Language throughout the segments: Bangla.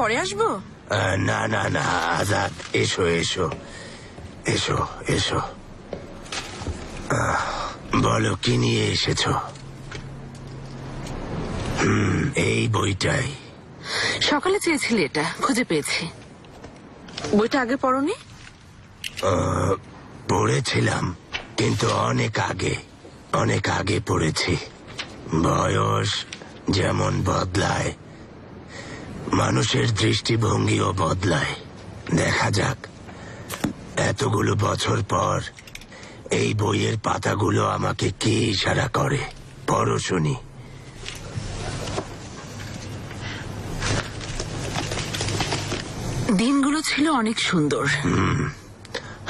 পরে আসবো? না না না আজাদ, এসো এসো এসো এসো। বলো কি নিয়ে এসেছো? এই বইটাই। সকালে চেয়েছিলে, এটা খুঁজে পেয়েছি। বইটা আগে পড়োনি? পড়েছিলাম, কিন্তু অনেক আগে পড়েছি। বয়স যেমন বদলায়, মানুষের দৃষ্টিভঙ্গিও বদলায়। দেখা যাক, এতগুলো বছর পর এই বইয়ের পাতাগুলো আমাকে কি ইশারা করে। পড়ো শুনি। দিনগুলো ছিল অনেক সুন্দর।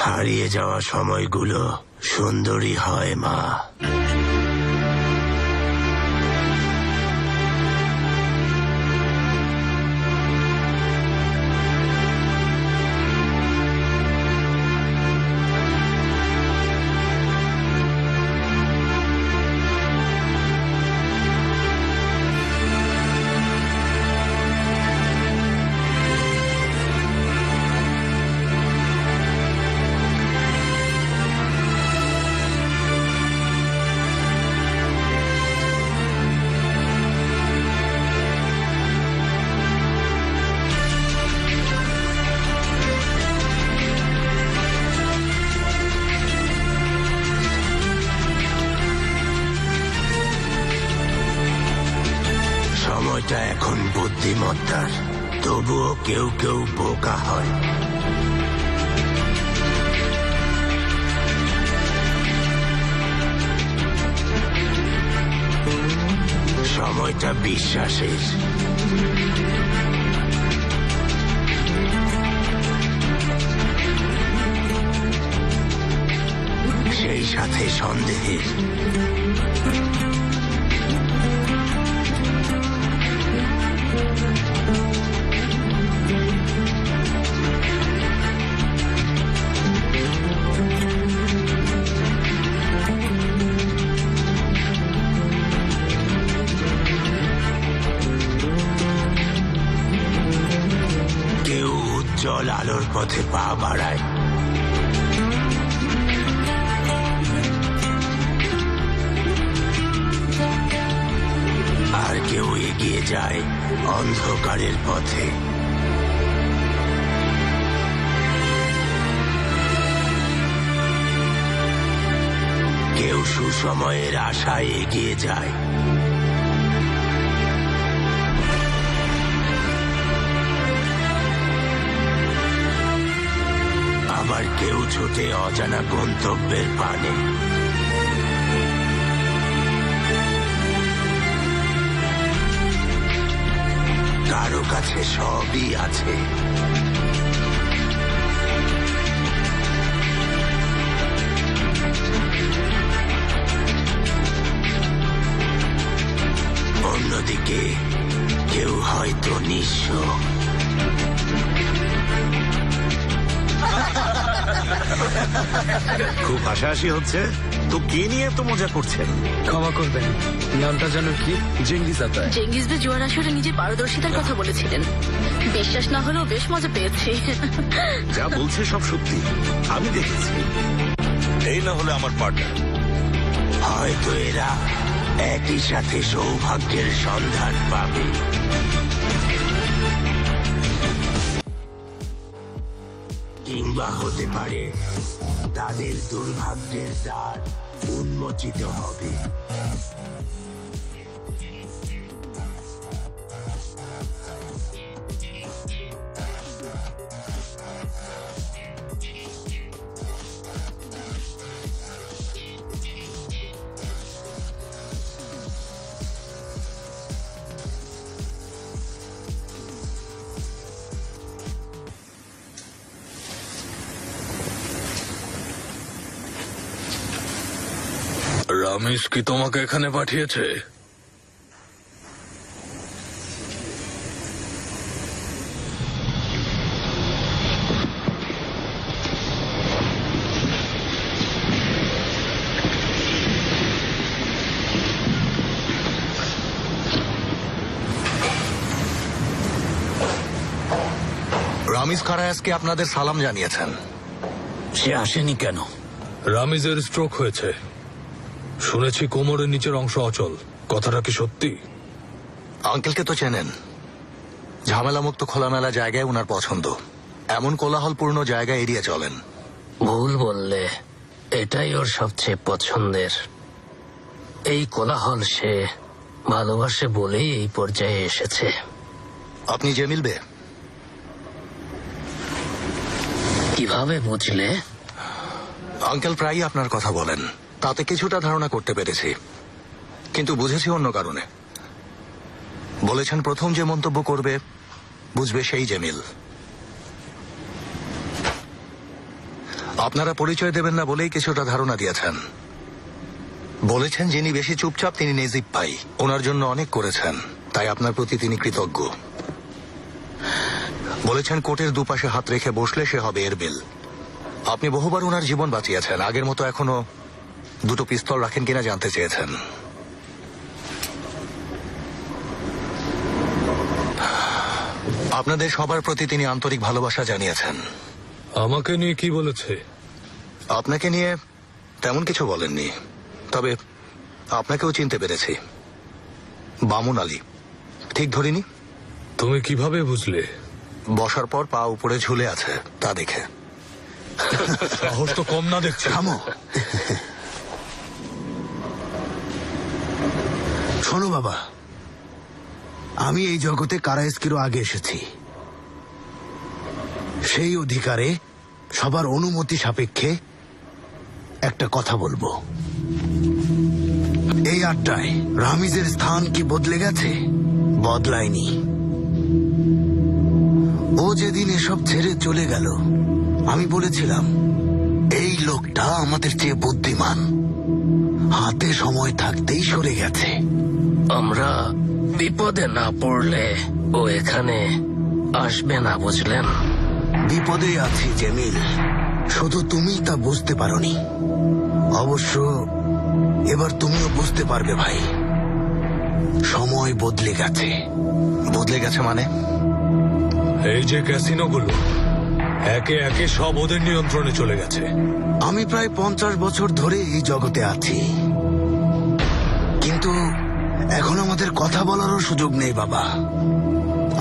হারিয়ে যাওয়া সময়গুলো সুন্দরী হয় মা। সময়টা এখন বুদ্ধিমত্তার, তবুও কেউ কেউ বোকা হয়। সময়টা বিশ্বাসের। সেই সাথে সন্দেহের। কেউ উজ্জ্বল আলোর পথে পা বাড়ায়, আর কেউ এগিয়ে যায় অন্ধকারের পথে। কেউ সুসময়ের আশায় এগিয়ে যায়, আবার কেউ ছুটে অজানা গন্তব্যের পানে। কারো কাছে সবই আছে, অন্যদিকে কেউ হয়তো নিঃস্ব। খুব হাসাহাসি হচ্ছে তো, কে নিয়ে এত মজা করছেন? ক্ষমা করবেন, নামটা যেন কি? জেঙ্গিজ আতায়। চেঙ্গিজ বে জুয়ার আসরে নিজের পারদর্শিতার কথা বলেছিলেন। বিশ্বাস না হলেও বেশ মজা পেয়েছি। যা বলছে সব সত্যি, আমি দেখেছি। এই না হলে আমার পার্টনার। হয়তো এরা একই সাথে সৌভাগ্যের সন্ধান পাবে। কিংবা হতে পারে তাদের দুর্ভাগ্যের দ্বার উন্মোচিত হবে। রামিস কি তোমাকে এখানে পাঠিয়েছে? রামিজ কারায়াসকে আপনাদের সালাম জানিয়েছেন। সে আসেনি কেন? রামিজের স্ট্রোক হয়েছে। শুনেছি কোমরের নিচের অংশ অচল। কথাটা কি সত্যি? আঙ্কেলকে তো চেনেন, ঝামেলামুক্ত খোলামেলা জায়গায় ওনার পছন্দ। এমন কোলাহলপূর্ণ জায়গা এড়িয়ে চলেন। ভুল বললে, এটাই ওর সবচেয়ে পছন্দের। এই কোলাহল সে ভালোবাসে বলেই এই পর্যায়ে এসেছে। আপনি জেমিল বে? কিভাবে বুঝলে? আঙ্কেল প্রায়ই আপনার কথা বলেন, তাতে কিছুটা ধারণা করতে পেরেছি, কিন্তু বুঝেছি অন্য কারণে। বলেছেন প্রথম যে মন্তব্য করবে বুঝবে সেই জেমিল। আপনারা পরিচয় দেবেন না বলেই কিছুটা ধারণা দিয়েছেন। বলেছেন যিনি বেশি চুপচাপ তিনি নেজিব ভাই, ওনার জন্য অনেক করেছেন, তাই আপনার প্রতি তিনি কৃতজ্ঞ। বলেছেন কোর্টের দুপাশে হাত রেখে বসলে সে হবে এরবিল। আপনি বহুবার ওনার জীবন বাঁচিয়েছেন, আগের মতো এখনো দুটো পিস্তল রাখেন কিনা জানতে চেয়েছেন। আপনাদের সবার প্রতি তিনি আন্তরিক ভালোবাসা জানিয়েছেন। আমাকে নিয়ে কি বলেছে? আপনাকে নিয়ে তেমন কিছু বলেননি, তবে আপনাকেও চিনতে পেরেছি। বামুন আলী, ঠিক ধরিনি? তুমি কিভাবে বুঝলে? বসার পর পা উপরে ঝুলে আছে, তা দেখে। সাহস তো কম না দেখছি। থামো। শোনো বাবা, আমি এই জগতে কারায়েস্কিরও আগে এসেছি। সেই অধিকারে সবার অনুমতি সাপেক্ষে একটা কথা বলবো। এই আড্ডায় রামিজের স্থান কি বদলে গেছে? বদলায়নি। ও যেদিন এসব ছেড়ে চলে গেল, আমি বলেছিলাম এই লোকটা আমাদের চেয়ে বুদ্ধিমান, হাতে সময় থাকতেই সরে গেছে। আমরা বিপদে না পড়লে ও এখানে আসবে না, বুঝলেন? বিপদে আছি জেমিল, শুধু তুমিই তা বুঝতে পারোনি। অবশ্য এবার তুমিও বুঝতে পারবে ভাই, সময় বদলে গেছে। বদলে গেছে মানে? এই যে ক্যাসিনোগুলো একে একে সব ওদের নিয়ন্ত্রণে চলে গেছে। আমি প্রায় 50 বছর ধরে এই জগতে আছি, কিন্তু এখন আমাদের কথা বলারও সুযোগ নেই বাবা।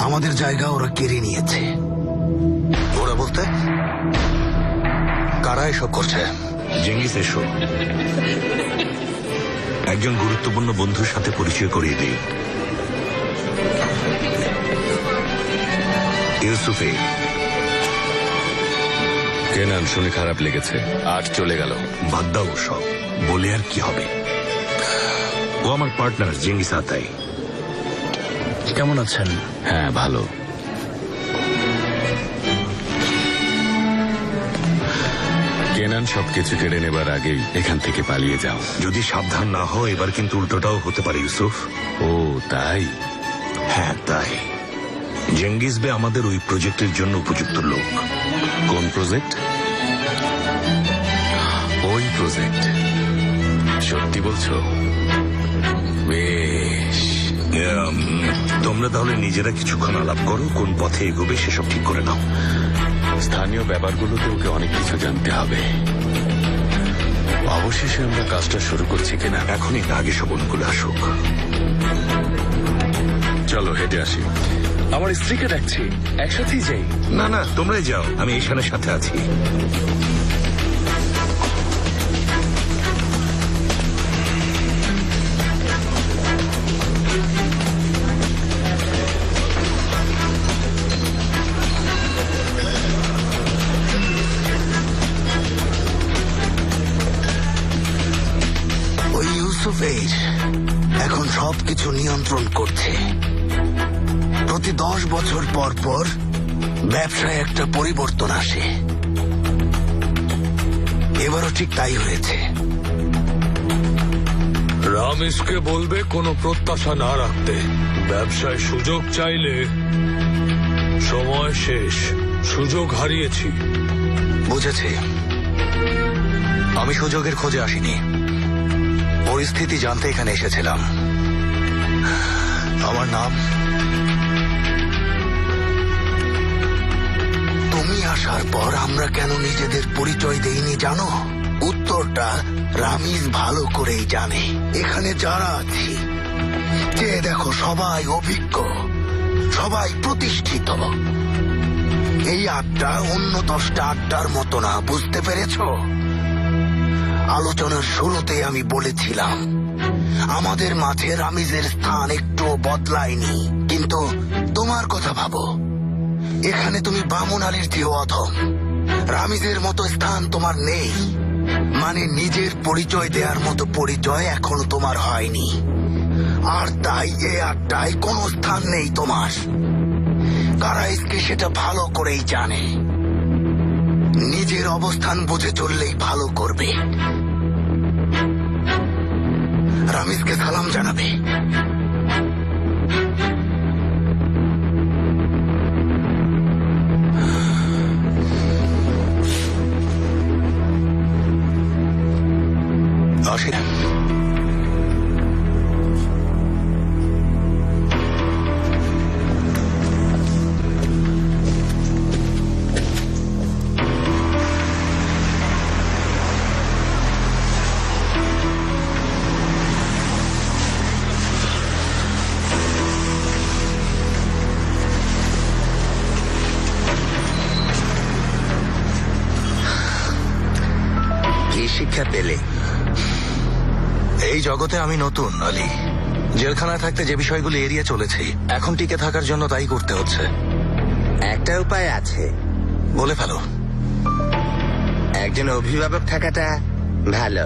আমাদের জায়গা ওরা কেড়ে নিয়েছে। ওরা বলতে কারা এসব করছে? জেঙ্গিস, এসো। একজন গুরুত্বপূর্ণ বন্ধুর সাথে পরিচয় করিয়ে দিই। ইউসুফে। কেনান, শুনে খারাপ লেগেছে। আজ চলে গেল। বাদ দাও সব, বলে আর কি হবে। ও আমার পার্টনার জেঙ্গিস আতাই। কেমন আছেন? হ্যাঁ, ভালো। কেনান সবকিছু কেড়ে নেবার আগেই এখান থেকে পালিয়ে যাও। যদি সাবধান না হও এবার কিন্তু উল্টোটাও হতে পারে ইউসুফ। ও তাই? হ্যাঁ তাই। জেঙ্গিস বে আমাদের ওই প্রজেক্টের জন্য উপযুক্ত লোক। কোন প্রজেক্ট? ওই প্রজেক্ট? সত্যি বলছো? বেশ। তোমরা তাহলে নিজেরা কিছুক্ষণ আলাপ করো, কোন পথে এগোবে সেসব ঠিক করে নাও। স্থানীয় ব্যাপারগুলোতে ওকে অনেক কিছু জানতে হবে। অবশেষে আমরা কাজটা শুরু করছি কিনা? এখনই না, আগে সব অনুকূলে আসুক। চলো হেঁটে আসি। আমার স্ত্রীকে ডাকছি, একসাথেই যাই। না না, তোমরাই যাও, আমি ঈশানের সাথে আছি। ওই ইউসুফের এখন সবকিছু নিয়ন্ত্রণ করছে। প্রতি 10 বছর পর পর ব্যবসায় একটা পরিবর্তন আসে। এবারও ঠিক তাই হয়েছে। রামিসকে বলবে কোনো প্রত্যাশা না রাখতে। ব্যবসায় সুযোগ চাইলে সময় শেষ, সুযোগ হারিয়েছি। বুঝেছি। আমি সুযোগের খোঁজে আসিনি, পরিস্থিতি জানতে এখানে এসেছিলাম। আমার নাম তারপর আমরা কেন নিজেদের পরিচয় দেইনি জানো? উত্তরটা রামিজ ভালো করেই জানে। এখানে যারা আছি, যে দেখো সবাই অভিজ্ঞ, সবাই প্রতিষ্ঠিত। এই আড্ডা অন্য 10টা আড্ডার মতো না, বুঝতে পেরেছ? আলোচনার শুরুতে আমি বলেছিলাম আমাদের মাঝে রামিজের স্থান একটুও বদলায়নি। কিন্তু তোমার কথা ভাবো, এখানে তুমি বামুন আলীর চেয়েও অধম। রামিজের মতো স্থান তোমার নেই, মানে নিজের পরিচয় দেওয়ার মতো পরিচয় এখনো তোমার হয়নি। আর তাই এ আড্ডায় কোনো স্থান নেই তোমার। কারাইসকে সেটা ভালো করেই জানে। নিজের অবস্থান বুঝে চললেই ভালো করবে। রামিজকে সালাম জানাবে। আসি। কি শিক্ষা পেলে? এই জগতে আমি নতুন আলী। জেলখানায় থাকতে যে বিষয়গুলি এড়িয়ে চলেছি, এখন টিকে থাকার জন্য তাই করতে হচ্ছে। একটা উপায় আছে, বলে ফেলো। একজন অভিভাবক থাকাটা ভালো,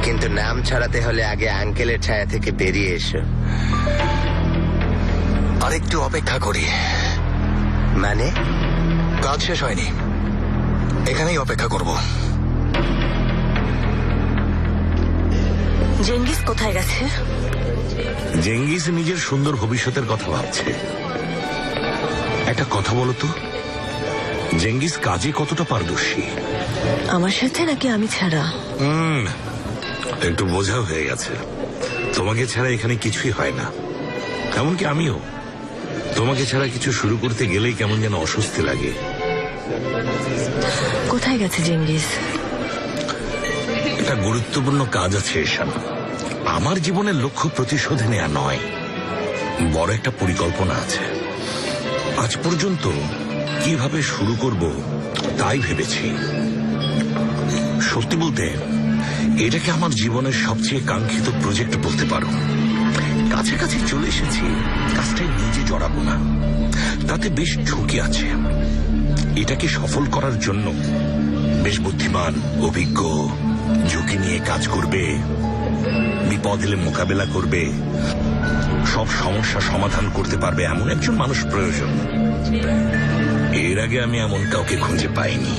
কিন্তু নাম ছড়াতে হলে আগে আঙ্কেলের ছায়া থেকে বেরিয়ে এসো। আর একটু অপেক্ষা করি। মানে? কাজ শেষ হয়নি, এখানেই অপেক্ষা করব। জেঙ্গিস কোথায় গেছে? জেঙ্গিস নিজের সুন্দর ভবিষ্যতের কথা ভাবছে। একটা কথা বলো তো, জেঙ্গিস কাজে কতটা পারদর্শী? আমার সাথে নাকি আমি ছাড়া? একটু বোঝা হয়ে গেছে। তোমাকে ছাড়া এখানে কিছুই হয় না, এমনকি আমিও। তোমাকে ছাড়া কিছু শুরু করতে গেলেই কেমন যেন অস্বস্তি লাগে। কোথায় গেছে জেঙ্গিস? একটা গুরুত্বপূর্ণ কাজ আছে এশান। আমার জীবনের লক্ষ্য প্রতিশোধ নেওয়া নয়, বড় একটা পরিকল্পনা আছে। আজ পর্যন্ত কিভাবে শুরু করব তাই ভেবেছি। সত্যি বলতে এটাকে আমার জীবনের সবচেয়ে কাঙ্ক্ষিত প্রজেক্ট বলতে পারো। কাছাকাছি চলে এসেছি, কাজটাই নিজে জড়াবো না, তাতে বেশ ঝুঁকি আছে। এটাকে সফল করার জন্য বেশ বুদ্ধিমান, অভিজ্ঞ, ঝুঁকি নিয়ে কাজ করবে, বিপদ এলে মোকাবেলা করবে, সব সমস্যা সমাধান করতে পারবে এমন একজন মানুষ প্রয়োজন। এর আগে আমি এমন কাউকে খুঁজে পাইনি।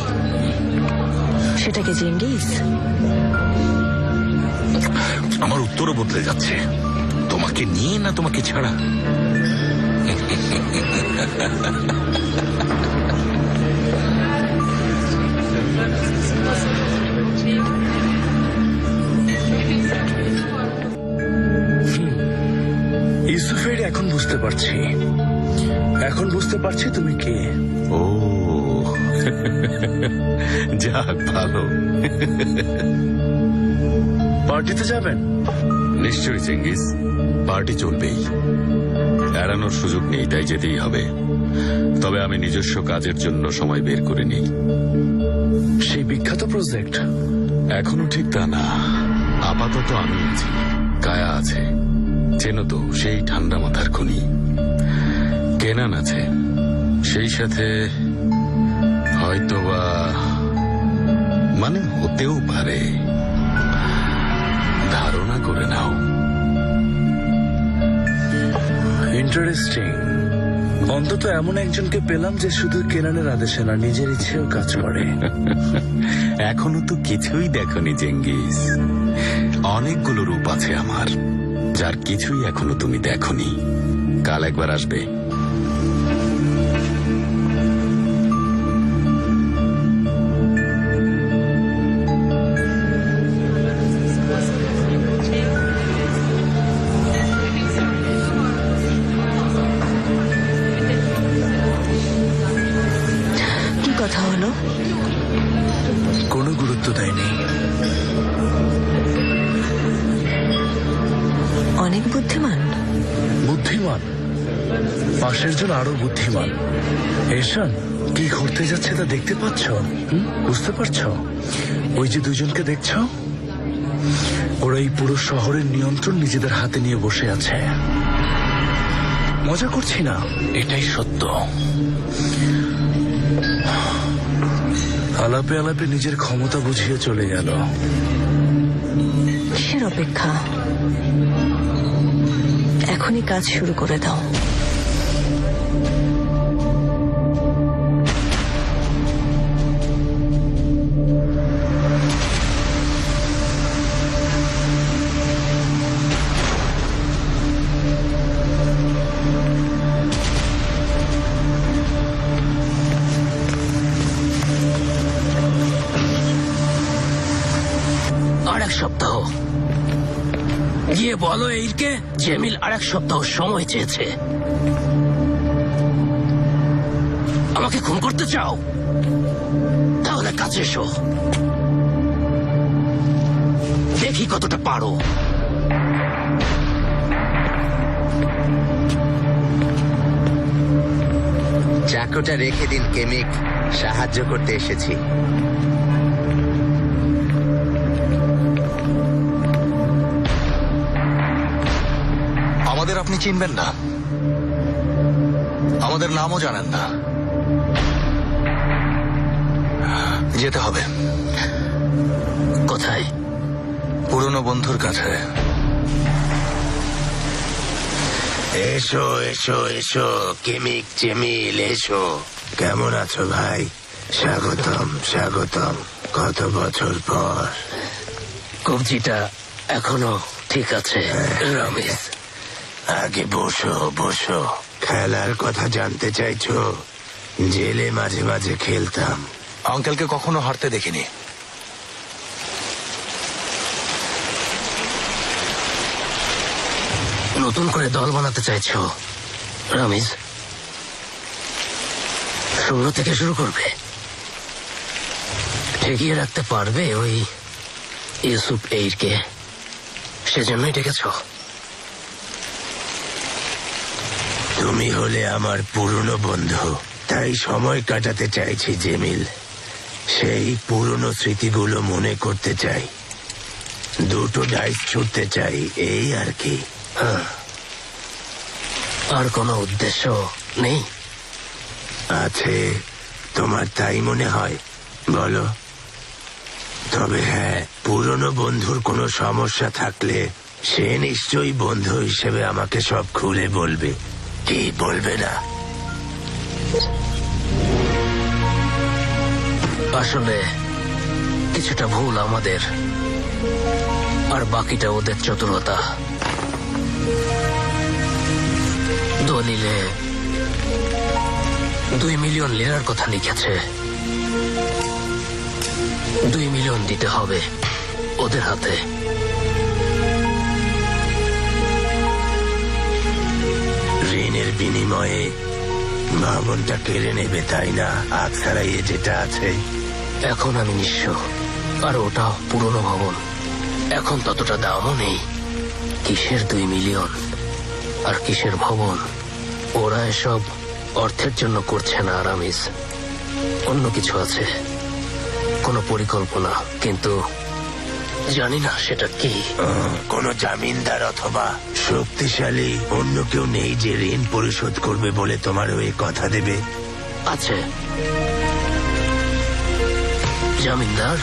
সেটাকে জেঙ্গিস? আমার উত্তরও বদলে যাচ্ছে। তোমাকে নিয়ে না তোমাকে ছাড়া? ইউসুফের এখন বুঝতে পারছি, এখন বুঝতে পারছি তুমি কে। ও যাক, ভালো। পার্টিতে যাবেন? নিশ্চয়ই চেঙ্গিস, পার্টি চলবেই, এড়ানোর সুযোগ নেই, তাই যেতেই হবে। তবে আমি নিজস্ব কাজের জন্য সময় বের করে নিই। সেই বিখ্যাত প্রজেক্ট? এখনো ঠিক তা না, আপাতত আমি আছি, কায়া আছে, চেনো তো, সেই ঠান্ডা মাথার খনি। কেনান আছে, সেই সাথে হয়তোবা, মানে হতেও পারে, ধারণা করে নাও। ইন্টারেস্টিং। অন্তত এমন একজনকে পেলাম যে শুধু কেনানের আদেশে না, নিজের ইচ্ছেও কাজ করে। এখনো তো কিছুই দেখনি চেঙ্গিস। অনেকগুলো রূপ আছে আমার, যার কিছুই এখনো তুমি দেখনি। কাল একবার আসবে। কথা হলো? কোনো গুরুত্ব দেয়নি। অনেক বুদ্ধিমান। বুদ্ধিমান? পাশের জন আরো বুদ্ধিমান। এরশান কি ঘটতে যাচ্ছে তা দেখতে পাচ্ছ? বুঝতে পারছ? ওই যে দুজনকে দেখছ, ওরা এই পুরো শহরের নিয়ন্ত্রণ নিজেদের হাতে নিয়ে বসে আছে। মজা করছি না, এটাই সত্য। আলাপে আলাপে নিজের ক্ষমতা বুঝিয়ে চলে গেল। কিসের অপেক্ষা? এখনই কাজ শুরু করে দাও। আর এক সপ্তাহ গিয়ে বলো এইরকে জেমিল আর এক সপ্তাহ সময় চেয়েছে। আমাকে খুন করতে চাও? তাহলে কাছে এসো, দেখি কতটা পারো। চাকুটা রেখে দিন কেমিক, সাহায্য করতে এসেছি। আমাদের আপনি চিনবেন না, আমাদের নামও জানেন না। যেতে হবে। কোথায়? পুরনো বন্ধুর কাছে। এসো এসো এসো কেমিক, জেমিল এসো। কেমন আছো ভাই? স্বাগতম স্বাগতম, কত বছর পর। কবজিটা এখনো ঠিক আছে রমেশ? আগে বসো বসো। খেলার কথা জানতে চাইছো? জেলে মাঝে মাঝে খেলতাম। আঙ্কেলকে কখনো হারতে দেখিনি। নতুন করে দল বানাতে চাইছো রমেশ? শুরু থেকে শুরু করবে? ঠেকিয়ে রাখতে পারবে ওই ইউসুফ এইরকে? সেজন্যই ডেকেছ? তুমি হলে আমার পুরনো বন্ধু, তাই সময় কাটাতে চাইছি জেমিল। সেই পুরনো স্মৃতিগুলো মনে করতে চাই, দুটো ডাইস ছুটতে চাই, এই আর কি। আর কোনো উদ্দেশ্য নেই? আছে, তোমার তাই মনে হয়? বলো। তবে হ্যাঁ, পুরনো বন্ধুর কোনো সমস্যা থাকলে সে নিশ্চয়ই বন্ধু হিসেবে আমাকে সব খুলে বলবে। কি বলবে না? আসলে কিছুটা ভুল আমাদের, আর বাকিটা ওদের চতুরতা। দলিলে 2 মিলিয়ন লিরার কথা লিখেছে। 2 মিলিয়ন দিতে হবে ওদের হাতে। ঋণের বিনিময়ে ভবনটা কেড়ে নেবে, তাই না? আগ ছাড়াইয়ে যেটা আছে। এখন আমি নিঃস্ব, আর ওটা পুরনো ভবন। এখন ততটা দামও নেই। কিসের 2 মিলিয়ন আর কিসের ভবন? ওরা এসব অর্থের জন্য করছে না আরামিস, অন্য কিছু আছে, কোনো পরিকল্পনা, কিন্তু জানি না সেটা কি। কোনো জামিনদার অথবা শক্তিশালী অন্য কেউ নেই যে ঋণ পরিশোধ করবে বলে তোমার হয়ে কথা দেবে? আছে জামিনদার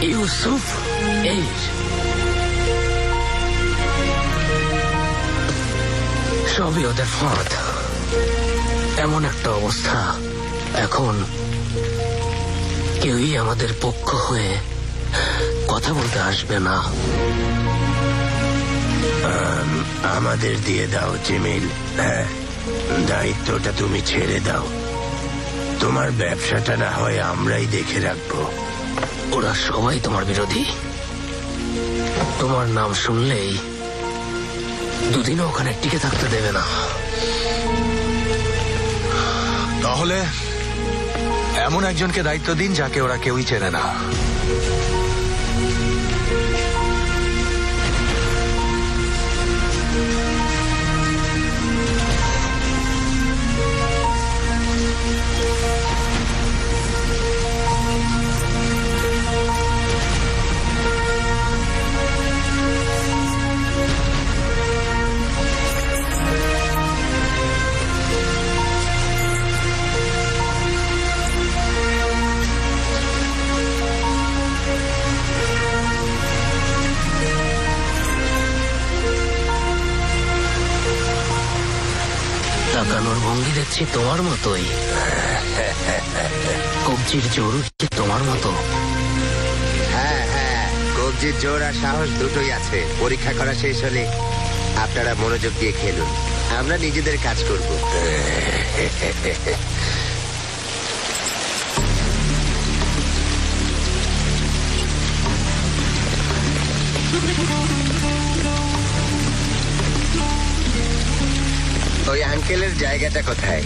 ইউসুফ এইর। সবই ওদের ফাঁদ। এমন একটা অবস্থা, এখন কেউই আমাদের পক্ষ হয়ে কথা বলতে আসবে না। আমাদের দিয়ে দাও জেমিল। হ্যাঁ, দায়িত্বটা তুমি ছেড়ে দাও। তোমার ব্যবসাটা না হয় আমরাই দেখে রাখবো। ওরা সবাই তোমার বিরোধী। তোমার নাম শুনলেই দুদিনও ওখানে টিকে থাকতে দেবে না। তাহলে এমন একজনকে দায়িত্ব দিন যাকে ওরা কেউই চেনে না। তাকানোর ভঙ্গি দেখছি তোমার মতোই, কবজির জোর হচ্ছে তোমার মতো। হ্যাঁ হ্যাঁ, কবজির জোর আর সাহস দুটোই আছে। পরীক্ষা করা শেষ হলে আপনারা মনোযোগ দিয়ে খেলুন, আমরা নিজেদের কাজ করব। ওই আঙ্কেলের জায়গাটা কোথায়?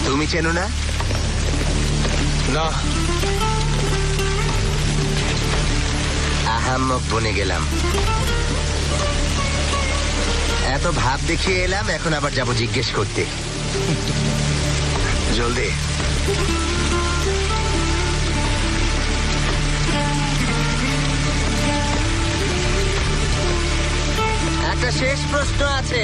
তুমি চেনো না? না, আহাম্মক বনে গেলাম, এত ভাব দেখিয়ে এলাম, এখন আবার যাব জিজ্ঞেস করতে। জলদি। একটা শেষ প্রশ্ন আছে।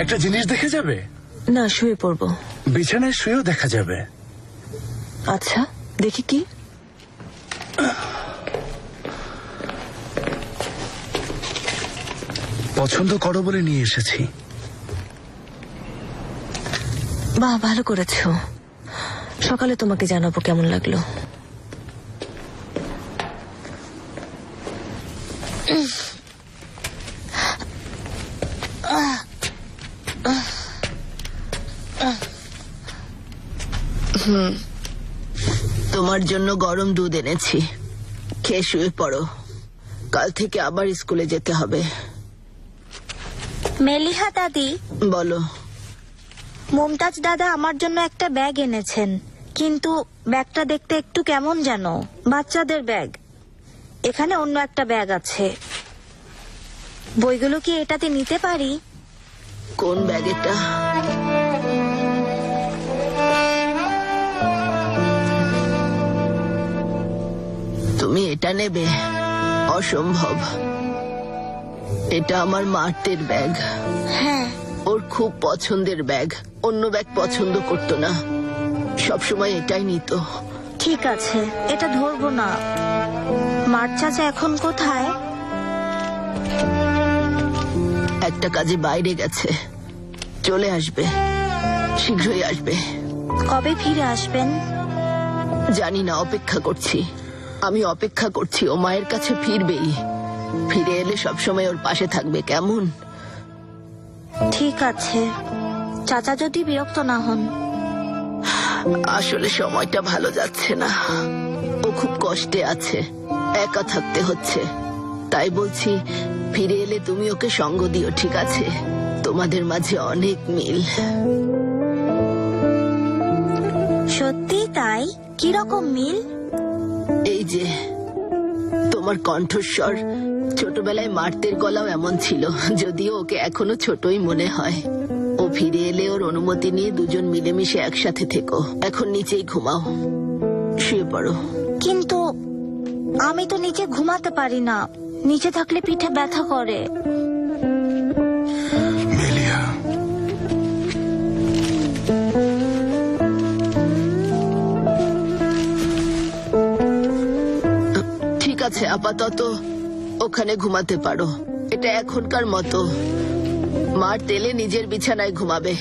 একটা জিনিস দেখে যাবে? না, শুয়ে পড়বো। বিছানায় শুয়েও দেখা যাবে। আচ্ছা, দেখি কি। পছন্দ করো বলে নিয়ে এসেছি। বাহ, ভালো করেছো। সকালে তোমাকে জানাবো কেমন লাগলো। তোমার জন্য গরম দুধ এনেছি, খেয়ে শুয়ে পড়ো, কাল থেকে আবার স্কুলে যেতে হবে। মেলিহা দাদি, বলো। মুমতাজ দাদা আমার জন্য একটা ব্যাগ এনেছেন, কিন্তু ব্যাগটা দেখতে একটু কেমন যেন, বাচ্চাদের ব্যাগ। এখানে অন্য একটা ব্যাগ আছে, বইগুলো কি এটাতে নিতে পারি? কোন ব্যাগ এটা? তুমি এটা নেবে? অসম্ভব, এটা আমার মার্তের ব্যাগ। হ্যাঁ, ওর খুব পছন্দের ব্যাগ, অন্য ব্যাগ পছন্দ করতো না, সবসময় এটাই নিত। ঠিক আছে, এটা ধরবো না। মার চাচা এখন কোথায়? একটা কাজে বাইরে গেছে, চলে আসবে, শীঘ্রই আসবে। কবে ফিরে আসবেন? জানি না, অপেক্ষা করছি, আমি অপেক্ষা করছি। ও মায়ের কাছে ফিরবেই, ফিরে এলে সবসময় ওর পাশে থাকবে, কেমন? ঠিক আছে, চাচা যদি বিরক্ত না হন। আসলে সময়টা ভালো যাচ্ছে না, ও খুব কষ্টে আছে, একা থাকতে হচ্ছে, তাই বলছি ফিরে এলে তুমি ওকে সঙ্গ দিও, ঠিক আছে? তোমাদের মাঝে অনেক মিল। সত্যি তাই? কিরকম মিল? এই যে তোমার কণ্ঠস্বর, ছোটবেলায় মার্তের গলাও এমন ছিল, যদিও ওকে এখনো ছোটই মনে হয়। ও ফিরে এলে ওর অনুমতি নিয়ে দুজন মিলেমিশে একসাথে থেকো। এখন নিচেই ঘুমাও, শুয়ে পড়ো। কিন্তু আমি তো নিচে ঘুমাতে পারি না, নিচে থাকলে পিঠে ব্যথা করে। মেলিয়া, ঠিক আছে, আপাতত ওখানে ঘুমাতে পারো, এটা এখনকার মতো। মার তেলে নিজের বিছানায় ঘুমাবে,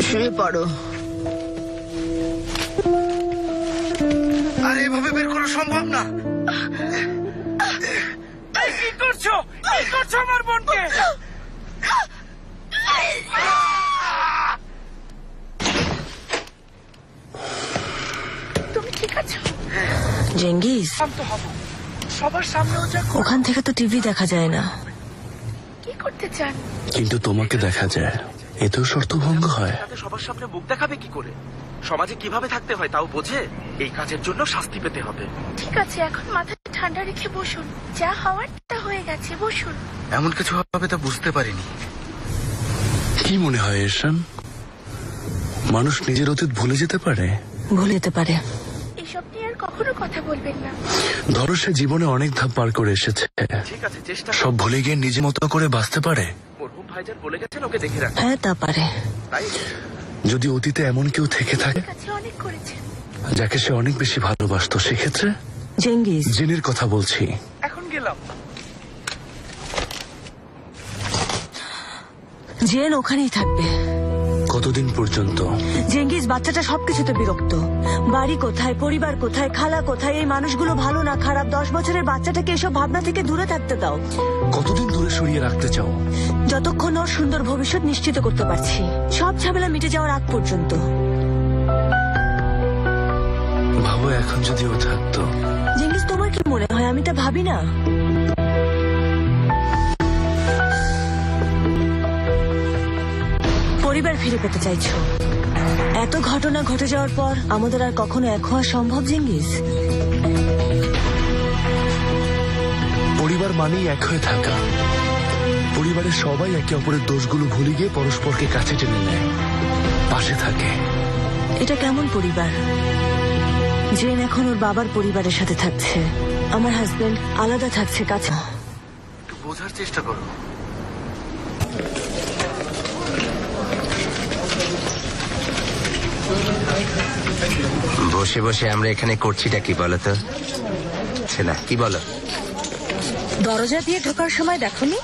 শুয়ে পড়ো। আর এভাবে বের করা সম্ভব না। কি করছো? কি করছো আমার বোনকে? তুমি ঠিক দেখাচ্ছো? জেঙ্গিস, সবার সামনেও যা ওখান থেকে তো টিভি দেখা যায় না। কি করতে চান? কিন্তু তোমাকে দেখা যায়, এতেও শর্তভঙ্গ হয়। সবার সামনে মুখ দেখাবে কি করে? সমাজে কিভাবে থাকতে হয় তাও বোঝে। এই কাজের জন্য শাস্তি পেতে হবে। ঠিক আছে, এখন মাথা ঠান্ডা রেখে বসুন। যা হওয়ার তা হয়ে গেছে, বসুন। এমন কিছু হবে তা বুঝতে পারিনি। কি মনে হয় এরশান, মানুষ নিজের অতীত ভুলে যেতে পারে? ভুলে যেতে পারে। এসব নিয়ে আর কখনো কথা বলবেন না। ধরো সে জীবনে অনেক ধাপ পার করে এসেছে, ঠিক আছে, চেষ্টা সব ভুলে গিয়ে নিজের মতো করে বাঁচতে পারে। মরহুম ভাইজান বলে গেছেন ওকে দেখে রাখ। হ্যাঁ, তা পারে। তাই যদি অতীতে এমন কেউ থেকে থাকে ঠিক আছে, অনেক করেছেন। যাকে সে অনেক বেশি ভালোবাসতো, সেক্ষেত্রে জেঙ্গিস, জেনের কথা বলছি। এখন গেলাম। জেন ওখানেই থাকবে। কতদিন পর্যন্ত? জেঙ্গিস, বাচ্চাটা সবকিছুতে বিরক্ত। বাড়ি কোথায়, পরিবার কোথায়, খালা কোথায়, এই মানুষগুলো ভালো না খারাপ, 10 বছরের বাচ্চাটাকে এসব ভাবনা থেকে দূরে থাকতে দাও। কতদিন দূরে সরিয়ে রাখতে চাও? যতক্ষণ ওর সুন্দর ভবিষ্যৎ নিশ্চিত করতে পারছি, সব ঝামেলা মিটে যাওয়ার আগ পর্যন্ত। ভাবো এখন যদি ও থাকতো। জেঙ্গিস, তোমার কি মনে হয় আমি তা ভাবি না? পরিবার ফিরে পেতে চাইছো? এত ঘটনা ঘটে যাওয়ার পর আমাদের আর কখনো এক হওয়া সম্ভব জেঙ্গিস? পরিবার মানেই এক হয়ে থাকা। পরিবারের সবাই একে অপরের দোষগুলো ভুলে গিয়ে পরস্পরকে কাছে টেনে নেয়, পাশে থাকে। এটা কেমন পরিবার? জেন এখন ওর বাবার পরিবারের সাথে থাকছে, আমার হাজবেন্ড আলাদা থাকছে কাছে। একটু বোঝার চেষ্টা করো। বসে বসে আমরা এখানে করছিটা কি বলতো? ছেলা, কি বলো? দরজা দিয়ে ঢোকার সময় দেখোনি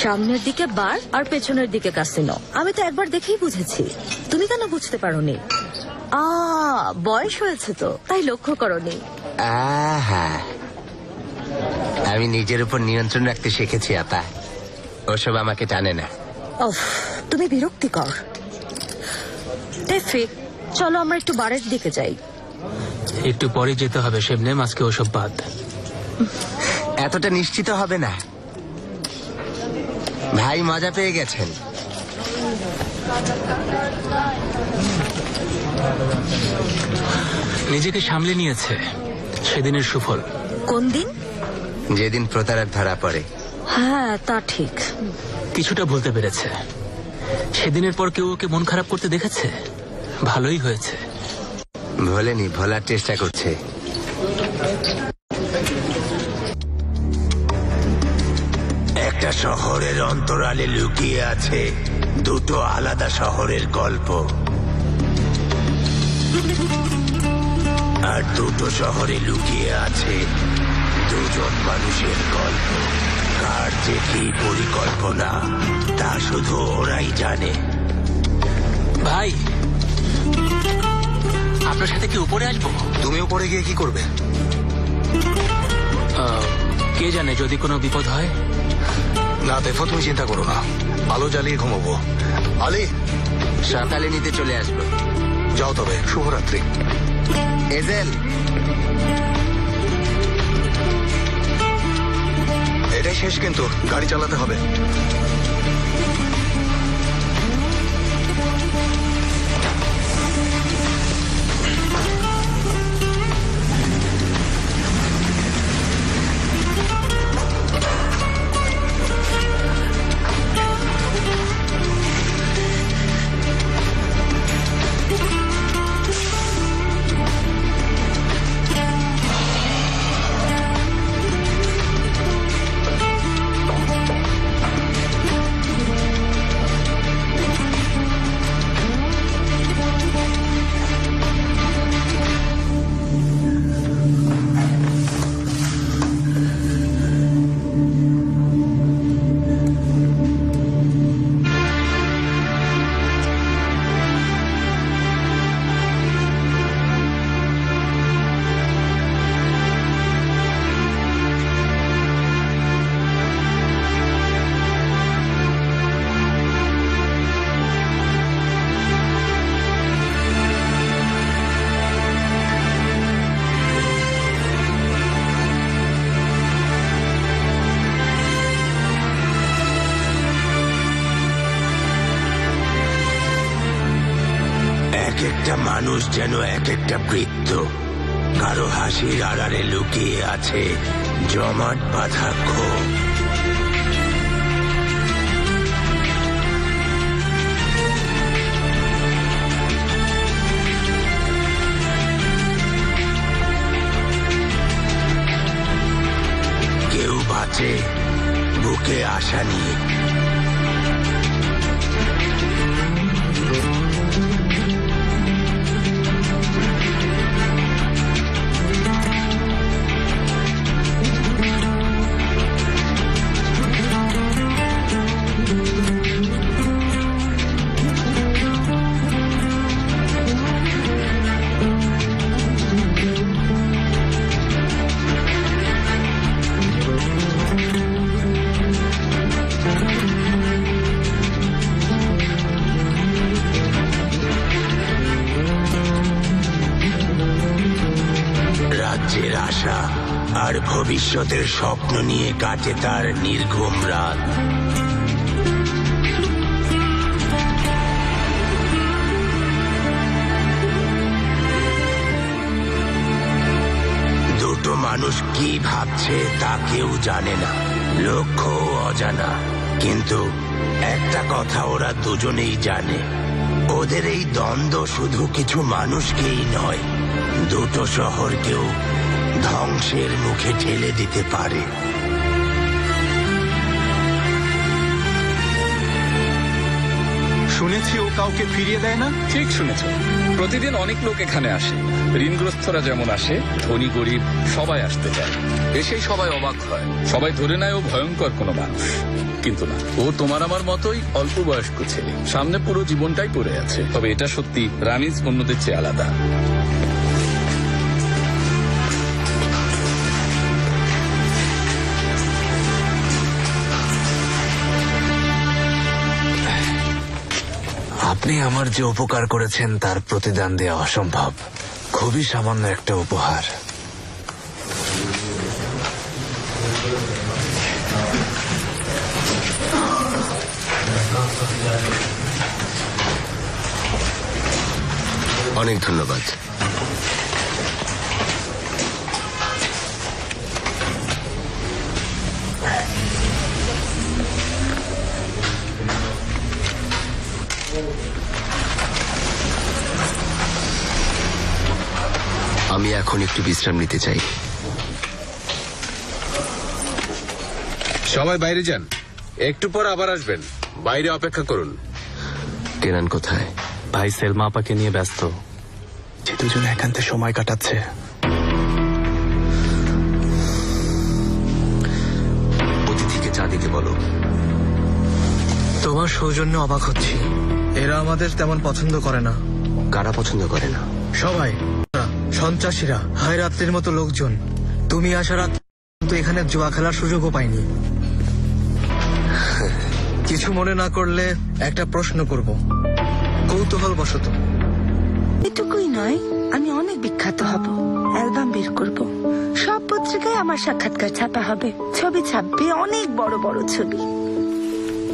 সামনের দিকে বার আর পেছনের দিকে কাসিনো? আমি তো একবার দেখেই বুঝেছি, তুমি কেন বুঝতে পারোনি? বয়স হয়েছে তো তাই লক্ষ্য করোনি। আমি নিজের উপর নিয়ন্ত্রণ রাখতে শিখেছি আপা, ওসব আমাকে টানে না। তুমি বিরক্তিকর। টেফি, চলো আমরা একটু বারের দিকে যাই। একটু পরে যেতে হবে শেবনেম, আজকে ওসব বাদ। এতটা নিশ্চিত হবে না ভাই, মজা পেয়ে গেছেন। নিজেকে সামলে নিয়েছে, সেদিনের সুফল। কোন দিন? যেদিন প্রতারক ধরা পড়ে। হ্যাঁ, তা ঠিক। কিছুটা ভুলতে পেরেছে। সেদিনের পর কেউ ওকে মন খারাপ করতে দেখেছে? ভালোই হয়েছে। ভোলেনি, ভোলার চেষ্টা করছে। একটা শহরের অন্তরালে লুকিয়ে আছে দুটো আলাদা শহরের গল্প, আর দুটো শহরে লুকিয়ে আছে দুজন মানুষের গল্প। কার যে কি পরিকল্পনা তা শুধু ওরাই জানে। ভাই, আপনার সাথে কি উপরে আসবো? তুমি উপরে গিয়ে কি করবে? কে জানে, যদি কোনো বিপদ হয়। না দেখো, তুমি চিন্তা করো না, আলো জ্বালিয়ে ঘুমাবো। আলি, সকালে নিতে চলে আসবো। যাও তবে, শুভরাত্রি। এজেল, এটাই শেষ, কিন্তু গাড়ি চালাতে হবে। একটা মানুষ যেন এক একটা বৃত্ত, কারো হাসির আড়ালে লুকিয়ে আছে জমাট বাঁধা ক্ষোভ। কেউ বাঁচে বুকে আশা নিয়ে, রাজ্যের আশা আর ভবিষ্যতের স্বপ্ন নিয়ে কাটে তার নির্ঘুম রাত। দুটো মানুষ কি ভাবছে তা কেউ জানে না, লক্ষ্য অজানা, কিন্তু একটা কথা ওরা দুজনেই জানে, ওদের এই দ্বন্দ্ব শুধু কিছু মানুষকেই নয়, দুটো শহরকেও ধ্বংসের মুখে ঠেলে দিতে পারে। শুনেছি ও কাউকে ফিরিয়ে দেয় না। ঠিক শুনেছ, প্রতিদিন অনেক লোক এখানে আসে। ঋণগ্রস্তরা যেমন আসে, ধনী গরিব সবাই আসতে চায়। এসেই সবাই অবাক হয়, সবাই ধরে নেয় ও ভয়ঙ্কর কোনো মানুষ, কিন্তু না, ও তোমার আমার মতোই অল্প বয়স্ক ছেলে, সামনে পুরো জীবনটাই পড়ে আছে। তবে এটা সত্যি, রামিজ অন্যদের চেয়ে আলাদা। আপনি আমার যে উপকার করেছেন তার প্রতিদান দেওয়া অসম্ভব, খুবই সামান্য একটা উপহার। অনেক ধন্যবাদ। আমি এখন একটু বিশ্রাম নিতে চাই। সবাই বাইরে যান, একটু পর আবার আসবেন, বাইরে অপেক্ষা করুন। কেনান কোথায়? ভাই সেলমা আপাকে নিয়ে ব্যস্ত, যে দুজনে একান্তে সময় কাটাচ্ছে। অতিথিকে চা দিতে বলো। তোমার সৌজন্য অবাক হচ্ছি, এরা আমাদের তেমন পছন্দ করে না। কারা পছন্দ করে না? সবাই, সন্ত্রাসীরা, হায় রাত্রির মতো লোকজন। তুমি আসার রাত তো এখানে জুয়া খেলার সুযোগও পাইনি। কিছু মনে না করলে একটা প্রশ্ন করব, কৌতূহল বশত। এটুকুই নয়, আমি অনেক বিখ্যাত হব, অ্যালবাম বের করব, সব পত্রিকায় আমার সাক্ষাৎকার ছাপা হবে, ছবি ছাপবে, অনেক বড় বড় ছবি।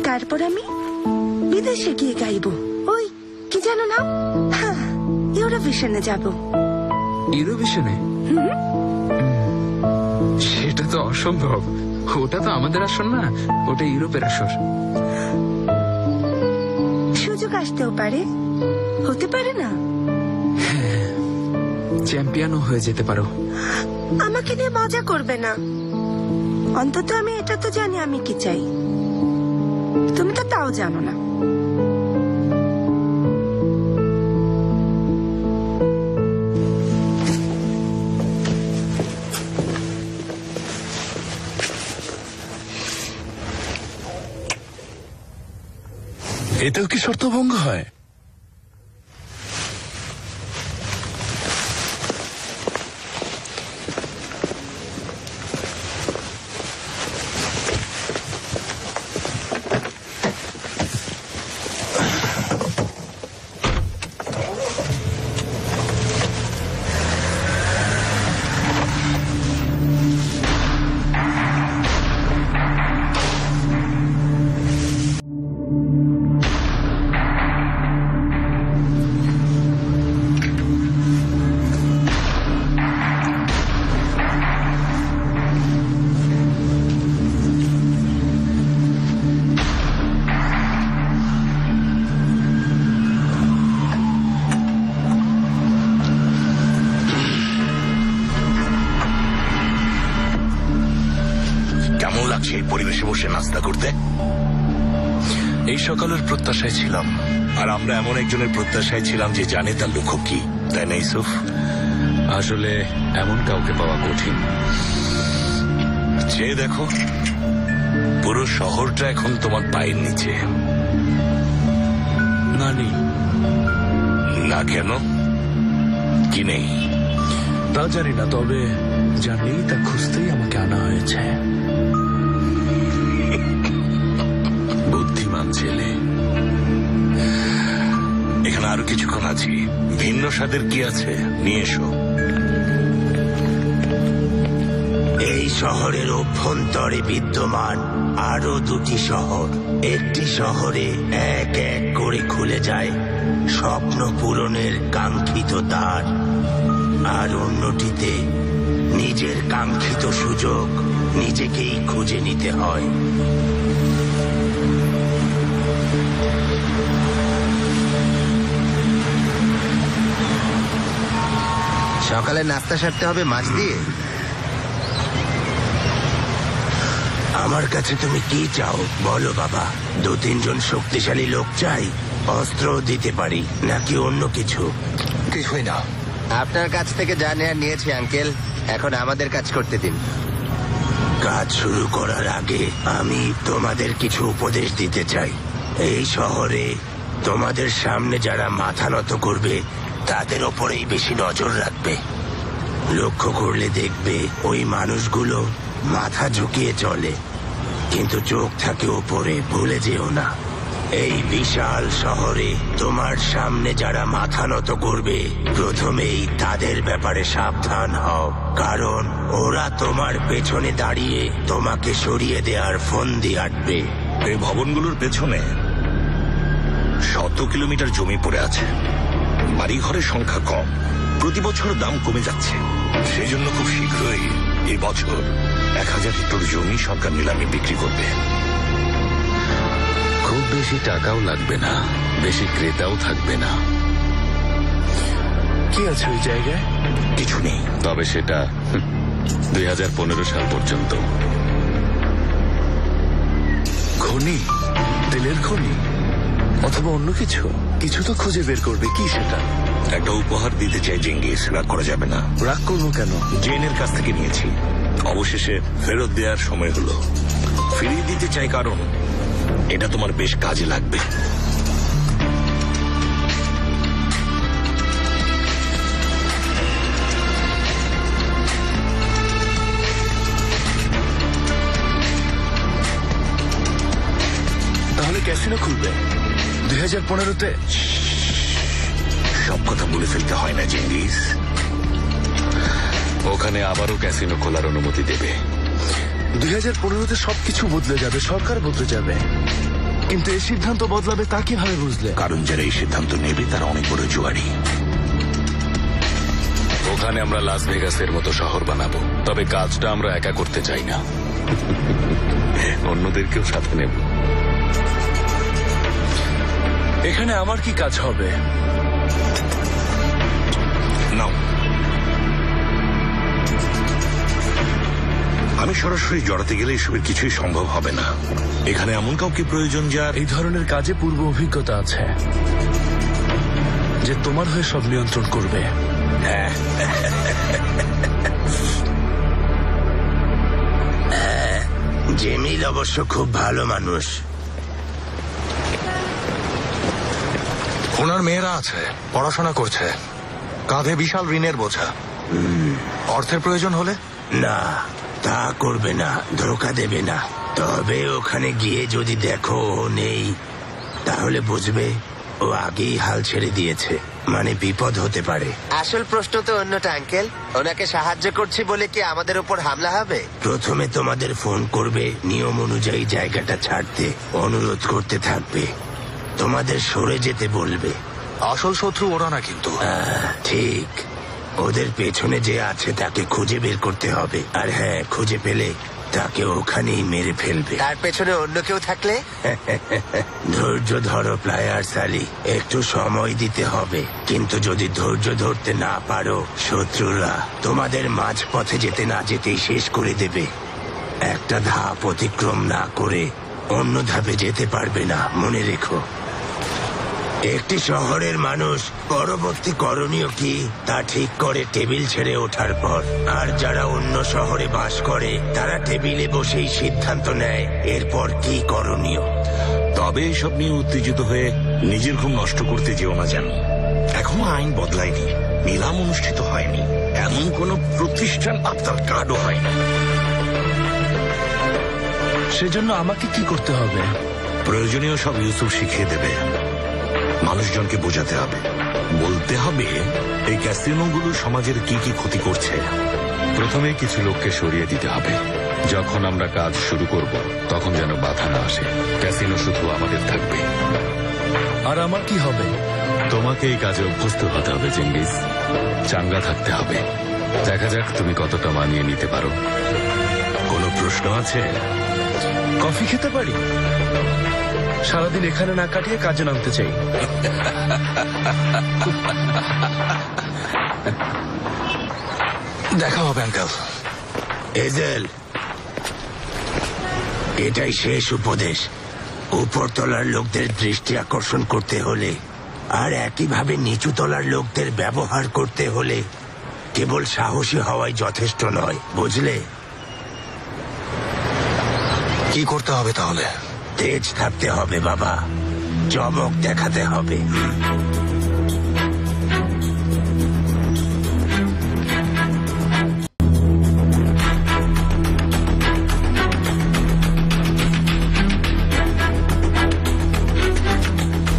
তারপর আমি বিদেশে গিয়ে গাইব, ওই কি জানো না, ইউরোভিশনে যাব। ইউরোভিশনে? সেটা তো অসম্ভব, ওটা তো আমাদের আসর না, ওটা ইউরোপের আসর। সুযোগ আসতেও পারে, হতে পারে না। চ্যাম্পিয়নও হয়ে যেতে পারো। আমাকে নিয়ে মজা করবে না, অন্তত আমি এটা তো জানি আমি কি চাই, তুমি তো তাও জানো না। এতেও কি শর্তভঙ্গ হয়? লাগছে এই পরিবেশে বসে নাস্তা করতে? এই সকালের প্রত্যাশায় ছিলাম। আর আমরা এমন একজনের প্রত্যাশায় ছিলাম যে জানে তার লক্ষ্য কি, তাই না ইউসুফ? আসলে এমন কাউকে পাওয়া কঠিন। যে দেখো, পুরো শহরটা এখন তোমার পায়ের নিচে। না নেই। না কেন? কি নেই? তা জানি না, তবে যা নেই তা খুঁজতেই আমাকে আনা হয়েছে। বুদ্ধিমান ছেলে। এখানে আরো কিছুক্ষণ আছি, ভিন্ন স্বাদের কি আছে নিয়ে এসো। এই শহরের অভ্যন্তরে বিদ্যমান আরো দুটি শহর। একটি শহরে এক এক করে খুলে যায় স্বপ্ন পূরণের কাঙ্ক্ষিত দ্বার, আর অন্যটিতে নিজের কাঙ্ক্ষিত সুযোগ নিজেকেই খুঁজে নিতে হয়। সকালে নাস্তা সারতে হবে মাছ দিয়ে। আমার কাছে তুমি কি চাও বলো বাবা? 2-3 জন শক্তিশালী লোক চাই, অস্ত্র দিতে পারি, নাকি অন্য কিছু? কিছুই না। আপনার কাছ থেকে যা নেয়ার নিয়েছি আঙ্কেল, এখন আমাদের কাজ করতে দিন। কাজ শুরু করার আগে আমি তোমাদের কিছু উপদেশ দিতে চাই। এই শহরে তোমাদের সামনে যারা মাথা নত করবে তাদের ওপরেই বেশি নজর রাখবে। লক্ষ্য করলে দেখবে ওই মানুষগুলো মাথা ঝুঁকিয়ে চলে, কিন্তু চোখ থাকে ওপরে, ভুলে যেও না। এই বিশাল শহরে তোমার সামনে যারা মাথা নত করবে প্রথমেই তাদের ব্যাপারে সাবধান হও, কারণ ওরা তোমার পেছনে দাঁড়িয়ে তোমাকে সরিয়ে দেওয়ার ফন্দি আঁটবে। এই ভবনগুলোর পেছনে 100 কিলোমিটার জমি পড়ে আছে। বাড়িঘরের সংখ্যা কম, প্রতি বছর দাম কমে যাচ্ছে। সেই জন্য খুব শীঘ্রই এই বছর 1000 হেক্টর জমি সরকার নিলামে বিক্রি করবে। খুব বেশি টাকাও লাগবে না, বেশি ক্রেতাও থাকবে না। কি আছে ওই জায়গায়? কিছু নেই, তবে সেটা 2015 সাল পর্যন্ত। খনি, তেলের খনি, অথবা অন্য কিছু? কিছু তো খুঁজে বের করবে। কি সেটা? একটা উপহার দিতে চাই চেঙ্গিস, রাগ করা যাবে না। রাগ করবো কেন? জেনের কাছ থেকে নিয়েছি, অবশেষে ফেরত দেওয়ার সময় হলো। ফিরিয়ে দিতে চাই কারণ এটা তোমার বেশ কাজে লাগবে। তাহলে ক্যাসিনো খুলবে 2015-তে? সব কথা বলে ফেলতে হয় না চেঙ্গিস। ওখানে আবারও ক্যাসিনো খোলার অনুমতি দেবে। 2015-তে সবকিছু বদলে যাবে, সরকার বদলে যাবে, কিন্তু এই সিদ্ধান্ত বদলাবে তা কিভাবে বুঝলে? কারণ যারা এই সিদ্ধান্ত নেবে তারা অনেক বড় জুয়ারি। ওখানে আমরা লাস ভেগাসের মতো শহর বানাবো, তবে কাজটা আমরা একা করতে চাই না, অন্যদেরকেও সাথে নেব। এখানে আমার কি কাজ হবে? নাও, আমি সরাসরি জড়াতে গেলে এসবের কিছুই সম্ভব হবে না। এখানে এমন কাউকে প্রয়োজন যার এই ধরনের কাজে পূর্ব অভিজ্ঞতা আছে, যে তোমার হয়ে সব নিয়ন্ত্রণ করবে। জেমিল অবশ্য খুব ভালো মানুষ। ওনার মেয়েরা আছে, পড়াশোনা করছে, কাঁধে বিশাল ঋণের বোঝা। অর্থের প্রয়োজন হলে? না, তা করবে না, ধোঁকা দেবে না। তবে ওখানে গিয়ে যদি দেখো ও নেই, তাহলে বুঝবে ও আগেই হাল ছেড়ে দিয়েছে, মানে বিপদ হতে পারে। আসল প্রশ্ন তো অন্যটা আঙ্কেল, ওনাকে সাহায্য করছি বলে কি আমাদের উপর হামলা হবে? প্রথমে তোমাদের ফোন করবে, নিয়ম অনুযায়ী জায়গাটা ছাড়তে অনুরোধ করতে থাকবে, তোমাদের সরে যেতে বলবে। আসল শত্রু ওরা না কিন্তু। ঠিক, ওদের পেছনে যে আছে তাকে খুঁজে বের করতে হবে, আর হ্যাঁ, খুঁজে পেলে তাকে ওখানেই মেরে ফেলবে। তার পেছনে অন্য কেউ থাকলে? ধৈর্য ধরো প্লায়ার্স আলী, একটু সময় দিতে হবে, কিন্তু যদি ধৈর্য ধরতে না পারো শত্রুরা তোমাদের মাঝপথে যেতে না যেতেই শেষ করে দেবে। একটা একটা ধাপ অতিক্রম না করে অন্য ধাপে যেতে পারবে না, মনে রেখো। একটি শহরের মানুষ পরবর্তী করণীয় কি তা ঠিক করে টেবিল ছেড়ে ওঠার পর, আর যারা অন্য শহরে বাস করে তারা টেবিলে বসেই সিদ্ধান্ত নেয় এরপর কি করণীয়। তবে এসব নিয়ে উত্তেজিত হয়ে নিজের ঘুম নষ্ট করতে যেও না যেন। এখনো আইন বদলায়নি, নিলাম অনুষ্ঠিত হয়নি, এমন কোন প্রতিষ্ঠান আপনার কার্ডও হয়নি। সেজন্য আমাকে কি করতে হবে? প্রয়োজনীয় সব ইউসুফ শিখিয়ে দেবে। মানুষজনকে বোঝাতে হবে, বলতে হবে এই ক্যাসিনোগুলো সমাজের কি কি ক্ষতি করছে। প্রথমে কিছু লোককে সরিয়ে দিতে হবে। যখন আমরা কাজ শুরু করব তখন যেন বাধা না আসে। ক্যাসিনো শুধু আমাদের থাকবে। আর আমার কি হবে? তোমাকে এই কাজে অভ্যস্ত হতে হবে চেঙ্গিস। চাঙ্গা থাকতে হবে। দেখা যাক তুমি কতটা মানিয়ে নিতে পারো। কোনো প্রশ্ন আছে? কফি খেতে পারি? সারাদিন এখানে না কাটিয়ে কাজে নামতে চাই। দেখা হবে আঙ্কেল। এজেল, এটাই শেষ উপদেশ। উপরতলার লোকদের দৃষ্টি আকর্ষণ করতে হলে আর একইভাবে নিচু তলার লোকদের ব্যবহার করতে হলে কেবল সাহসী হওয়াই যথেষ্ট নয়, বুঝলে? কি করতে হবে তাহলে? তেজ থাকতে হবে বাবা, চমক দেখাতে হবে।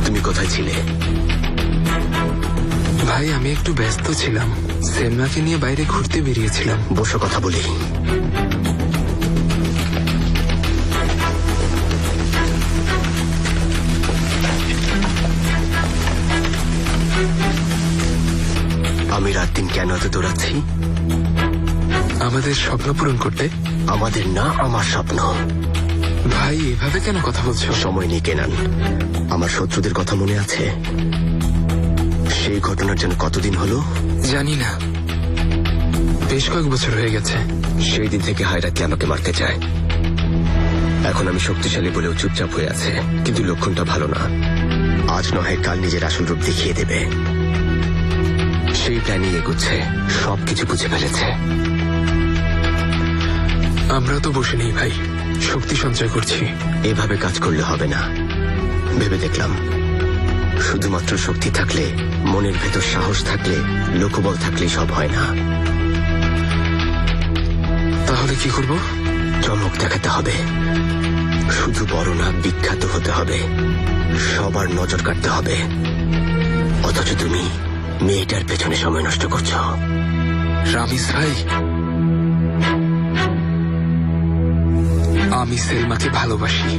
তুমি কোথায় ছিলে? ভাই আমি একটু ব্যস্ত ছিলাম, সেলমাকে নিয়ে বাইরে ঘুরতে বেরিয়েছিলাম। বসো, কথা বলি। আমি রাত দিন কেন এত দৌড়াচ্ছি? আমাদের স্বপ্ন পূরণ করতে। আমাদের না, আমার স্বপ্ন। ভাই এভাবে কেন কথা বলছো? সময় নিয়ে কেনান। আমার শত্রুদের কথা মনে আছে? সেই ঘটনার জন্য কতদিন হলো জানি না, বেশ কয়েক বছর হয়ে গেছে। সেই দিন থেকে হায়রাতি আমাকে মারতে চায়। এখন আমি শক্তিশালী বলেও চুপচাপ হয়ে আছে, কিন্তু লক্ষণটা ভালো না। আজ নয় কাল নিজের আসল রূপ দেখিয়ে দেবে। সেই প্ল্যানই এগুচ্ছে, সবকিছু বুঝে ফেলেছে। আমরা তো বসে নেই ভাই, শক্তি সঞ্চয় করছি। এভাবে কাজ করলে হবে না। ভেবে দেখলাম, শুধুমাত্র শক্তি থাকলে, মনের ভেতর সাহস থাকলে, লোকবল থাকলে সব হয় না। তাহলে কি করব? চমক দেখাতে হবে। শুধু বড় না, বিখ্যাত হতে হবে। সবার নজর কাটতে হবে। অথচ তুমি মেয়েটার পেছনে সময় নষ্ট করছো। রামিস ভাই, আমি সেলমাকে ভালোবাসি।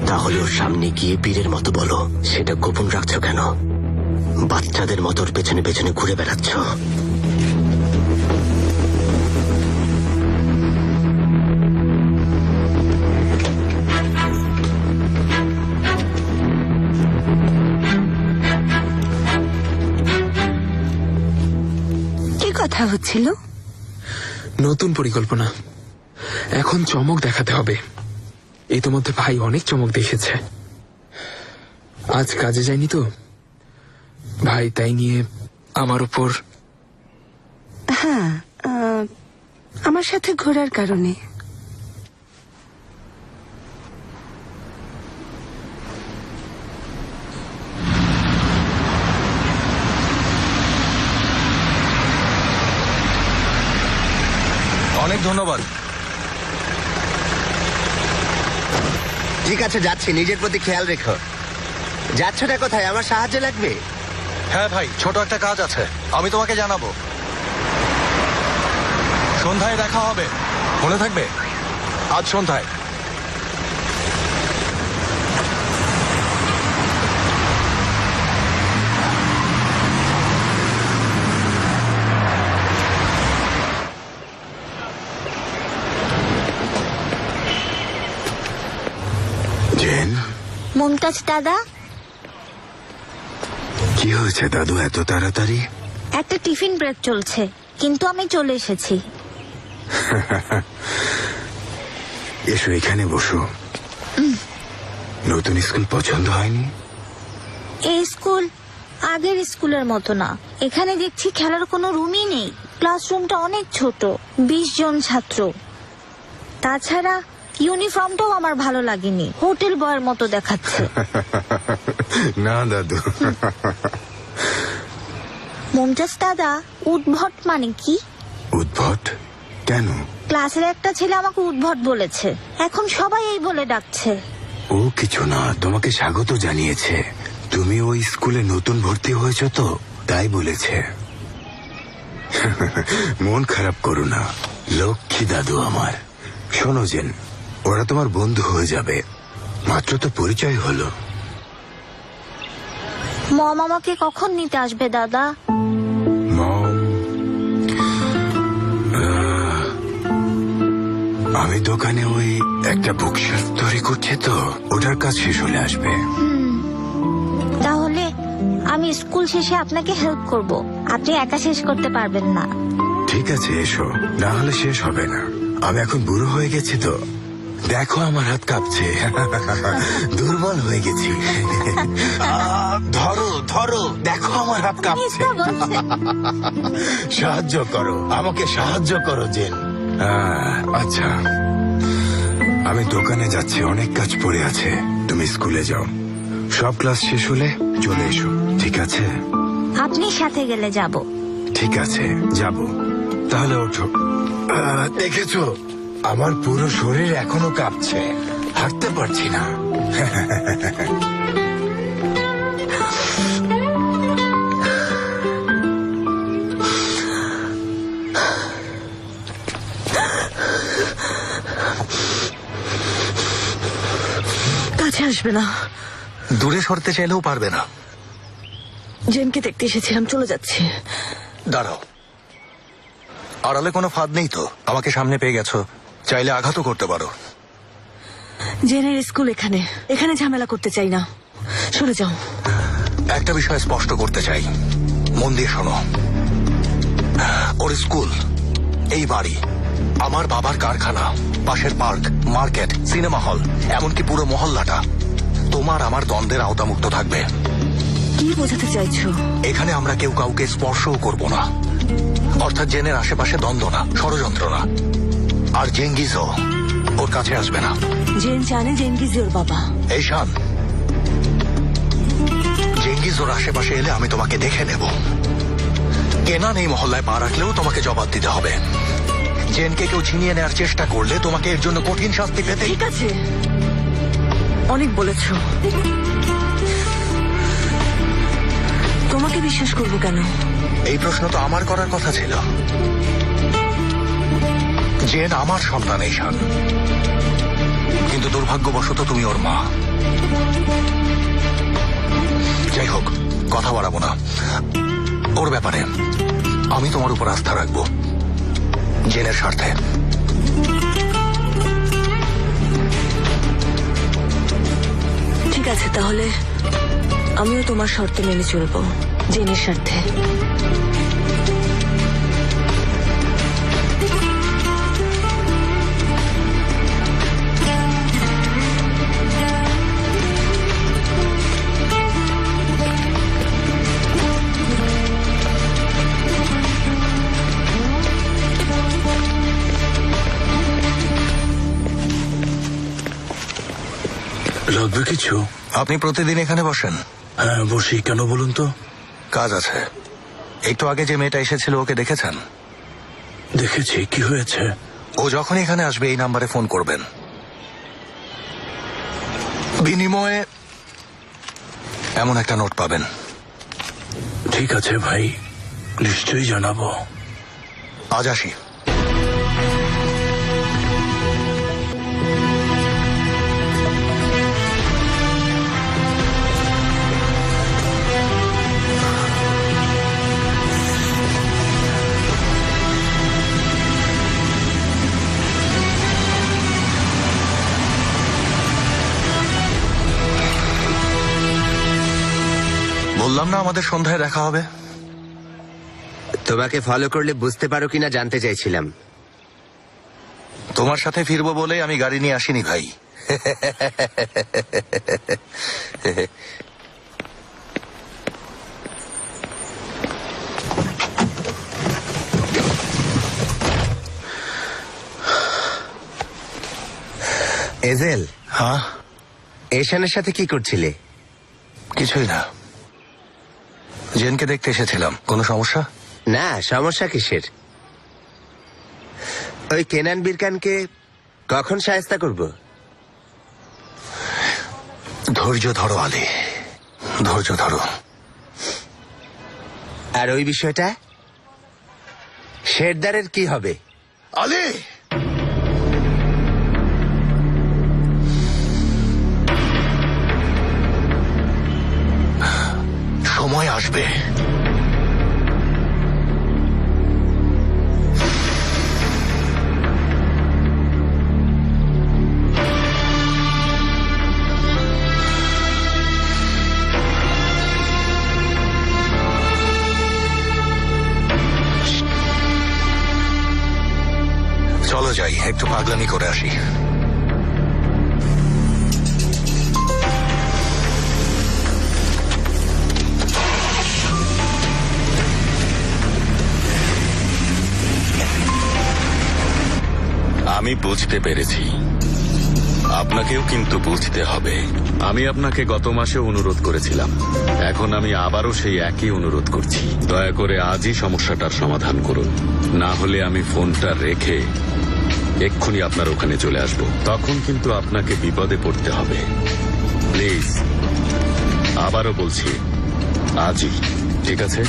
তাহলে ওর সামনে গিয়ে বীরের মতো বলো। সেটা গোপন রাখছো কেন? বাচ্চাদের মতো ওর পেছনে পেছনে ঘুরে বেড়াচ্ছ। কি কথা হচ্ছিল? নতুন পরিকল্পনা। এখন চমক দেখাতে হবে। ইতোমধ্যে ভাই অনেক চমক দেখেছে। আজ কাজে যায়নি তো ভাই, তাই নিয়ে আমার উপর। হ্যাঁ, আমার সাথে ঘোরার কারণে। অনেক ধন্যবাদ। ঠিক আছে, যাচ্ছি। নিজের প্রতি খেয়াল রেখো। যাচ্ছটা কোথায়? আমার সাহায্য লাগবে। হ্যাঁ ভাই, ছোট একটা কাজ আছে, আমি তোমাকে জানাবো। সন্ধ্যায় দেখা হবে, মনে থাকবে? আজ সন্ধ্যায়। মুমতাজ দাদা, কি হয়েছে দাদু এত তাড়াতাড়ি? একটা টিফিন ব্রেক চলছে, কিন্তু আমি চলে এসেছি। এসো এখানে বসো। নতুন স্কুল পছন্দ হয়নি? এই স্কুল আগের স্কুলের মতো না। এখানে দেখছি খেলার কোনো রুমই নেই। ক্লাসরুমটা অনেক ছোট, 20 জন ছাত্র। তাছাড়া ইউনিফর্মটাও আমার ভালো লাগেনি, হোটেল বয়ের মতো দেখাচ্ছে। না দাদু। মুমতাজ দাদা, উদ্ভট মানে কি? উদ্ভট কেন? ক্লাসের একটা ছেলে আমাকে উদ্ভট বলেছে, এখন সবাই এই বলে ডাকছে। ও কিছু না, তোমাকে স্বাগত জানিয়েছে। তুমি ওই স্কুলে নতুন ভর্তি হয়েছ তো, তাই বলেছে। মন খারাপ করো না, লক্ষ্মী দাদু আমার। শোনো জেন, ওরা তোমার বন্ধু হয়ে যাবে, মাত্র তো পরিচয় হলো। মম আমাকে কখন নিতে আসবে দাদা? আমি দোকানে ওই একটা বুকশেলফ তৈরি করছি তো, ওটার কাজ শেষ হলে আসবে। তাহলে আমি স্কুল শেষে আপনাকে হেল্প করব, আপনি একা শেষ করতে পারবেন না। ঠিক আছে এসো, না হলে শেষ হবে না। আমি এখন বুড়ো হয়ে গেছি তো, দেখো আমার হাত কাঁপছে। দুর্বল হয়ে গেছি। ধরো ধরো, দেখো আমার হাত কাঁপছে। সাহায্য করো, আমাকে সাহায্য করো জেন। আচ্ছা, আমি দোকানে যাচ্ছি, অনেক কাজ পড়ে আছে। তুমি স্কুলে যাও, সব ক্লাস শেষ হলে চলে এসো, ঠিক আছে? আপনি সাথে গেলে যাব। ঠিক আছে, যাব। তাহলে ওঠো। দেখেছো, আমার পুরো শরীর এখনো কাঁপছে, হাঁটতে পারছি না। কাছে আসবে না। দূরে সরতে চাইলেও পারবে না। জেনকে দেখতে এসেছিলাম, চলে যাচ্ছি। দাঁড়াও, আড়ালে কোনো ফাঁদ নেই তো? আমাকে সামনে পেয়ে গেছো, চাইলে আঘাতও করতে পারো। জেনের স্কুল এখানে, এখানে ঝামেলা করতে চাই না, সরে যাও। একটা বিষয় স্পষ্ট করতে চাই, মন দিয়ে শোনো। ওর স্কুল, এই বাড়ি, আমার বাবার কারখানা, পাশের পার্ক, মার্কেট, সিনেমা হল, এমনকি পুরো মহল্লাটা তোমার আমার দ্বন্দ্বের আওতামুক্ত থাকবে। কি বোঝাতে চাইছো? এখানে আমরা কেউ কাউকে স্পর্শও করব না। অর্থাৎ জেনের আশেপাশে দ্বন্দ্ব না, ষড়যন্ত্র না। আর জেঙ্গিজও ওর কাছে আসবে না। জেন জানে জেঙ্গিজ ওর বাবা। এই শান, জেঙ্গিজ ওর আশেপাশে এলে আমি তোমাকে দেখে নেব। কেনান এই মহল্লায় পা রাখলেও তোমাকে জবাব দিতে হবে। জেনকে কেউ ছিনিয়ে নেওয়ার চেষ্টা করলে তোমাকে এর জন্য কঠিন শাস্তি পেতে। ঠিক আছে, অনেক বলেছ। তোমাকে বিশ্বাস করবো কেন? এই প্রশ্ন তো আমার করার কথা ছিল। জেন আমার সন্তান এই শান, কিন্তু দুর্ভাগ্যবশত তুমি ওর মা। যাই হোক, কথা বাড়াবো না। ওর ব্যাপারে আমি তোমার উপর আস্থা রাখবো, জেনের স্বার্থে। ঠিক আছে, তাহলে আমিও তোমার শর্ত মেনে চলবো, জেনের স্বার্থে। লাগবে কিছু? আপনি প্রতিদিন এখানে বসেন? হ্যাঁ বসি। কেন বলুন তো? কাজ আছে। একটু আগে যে মেয়েটা এসেছিল ওকে দেখেছেন? দেখেছি। কি হয়েছে? ও যখন এখানে আসবে এই নাম্বারে ফোন করবেন। বিনিময়ে এমন একটা নোট পাবেন। ঠিক আছে ভাই, নিশ্চয়ই জানাবো। আজ আসি। বললাম না আমাদের সন্ধ্যায় দেখা হবে। তোমাকে ফলো করলে বুঝতে পারো কিনা জানতে চাইছিলাম। তোমার সাথে ফিরবো বলে আমি গাড়ি নিয়ে আসিনি ভাই। এজেল, হ্যাঁ? এশানের সাথে কি করছিলে? কিছুই না, জেনকে দেখতে এসেছিলাম। কোনো সমস্যা? না, সমস্যা কিসের? ওই কেনান বিরকানকে কখন সাহায্য করব? ধৈর্য ধরো আলী, ধৈর্য ধরো। আর ওই বিষয়টা শেরদারের কি হবে? আলী, সময় আসবে। চলো যাই, একটু পাগলামি করে আসি। আমি বুঝতে পেরেছি, আপনাকেও কিন্তু বুঝতে হবে। আমি আপনাকে গত মাসে অনুরোধ করেছিলাম, এখন আমি আবারও সেই একই অনুরোধ করছি। দয়া করে আজই সমস্যাটার সমাধান করুন, না হলে আমি ফোনটা রেখে এক্ষুনি আপনার ওখানে চলে আসব। তখন কিন্তু আপনাকে বিপদে পড়তে হবে। প্লিজ, আবারও বলছি, আজই। ঠিক আছে?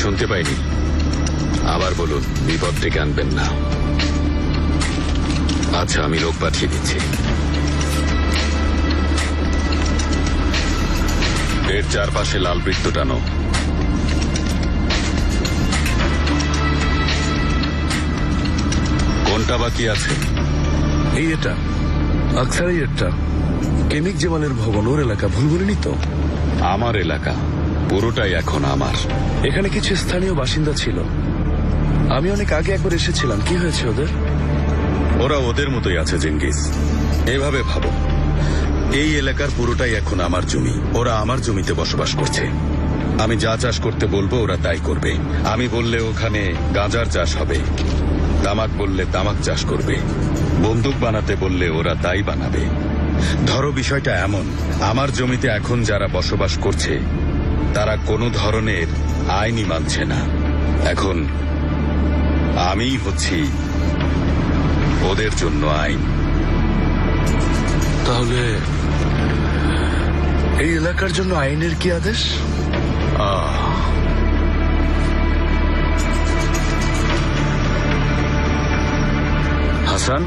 শুনতে পাইনি, আবার বলুন, বিপদ ডেকে আনবেন না। আচ্ছা, আমি লোক পাঠিয়ে দিচ্ছি। এর চারপাশে লাল বৃত্ত টানো। কোনটা বাকি আছে? এই এটা আকসারাই, এটা কেমিক জেমানের ভবন, ওর এলাকা। ভুল বলিনি তো? আমার এলাকা পুরোটাই এখন আমার। এখানে কিছু স্থানীয় বাসিন্দা ছিল, আমি অনেক আগে একবার এসেছিলাম। কি হয়েছে ওদের? ওরা ওদের মতোই আছে চেঙ্গিস। এভাবে ভাবো, এই এলাকার পুরোটাই এখন আমার জমি। ওরা আমার জমিতে বসবাস করছে। আমি যা চাষ করতে বলবো ওরা তাই করবে। আমি বললে ওখানে গাঁজার চাষ হবে, তামাক বললে তামাক চাষ করবে, বন্দুক বানাতে বললে ওরা তাই বানাবে। ধরো বিষয়টা এমন, আমার জমিতে এখন যারা বসবাস করছে তারা কোনো ধরনের আইনই মানছে না। এখন আমিই হচ্ছি ওদের জন্য আইন। তাহলে এই এলাকার জন্য আইনের কি আদেশ? হাসান,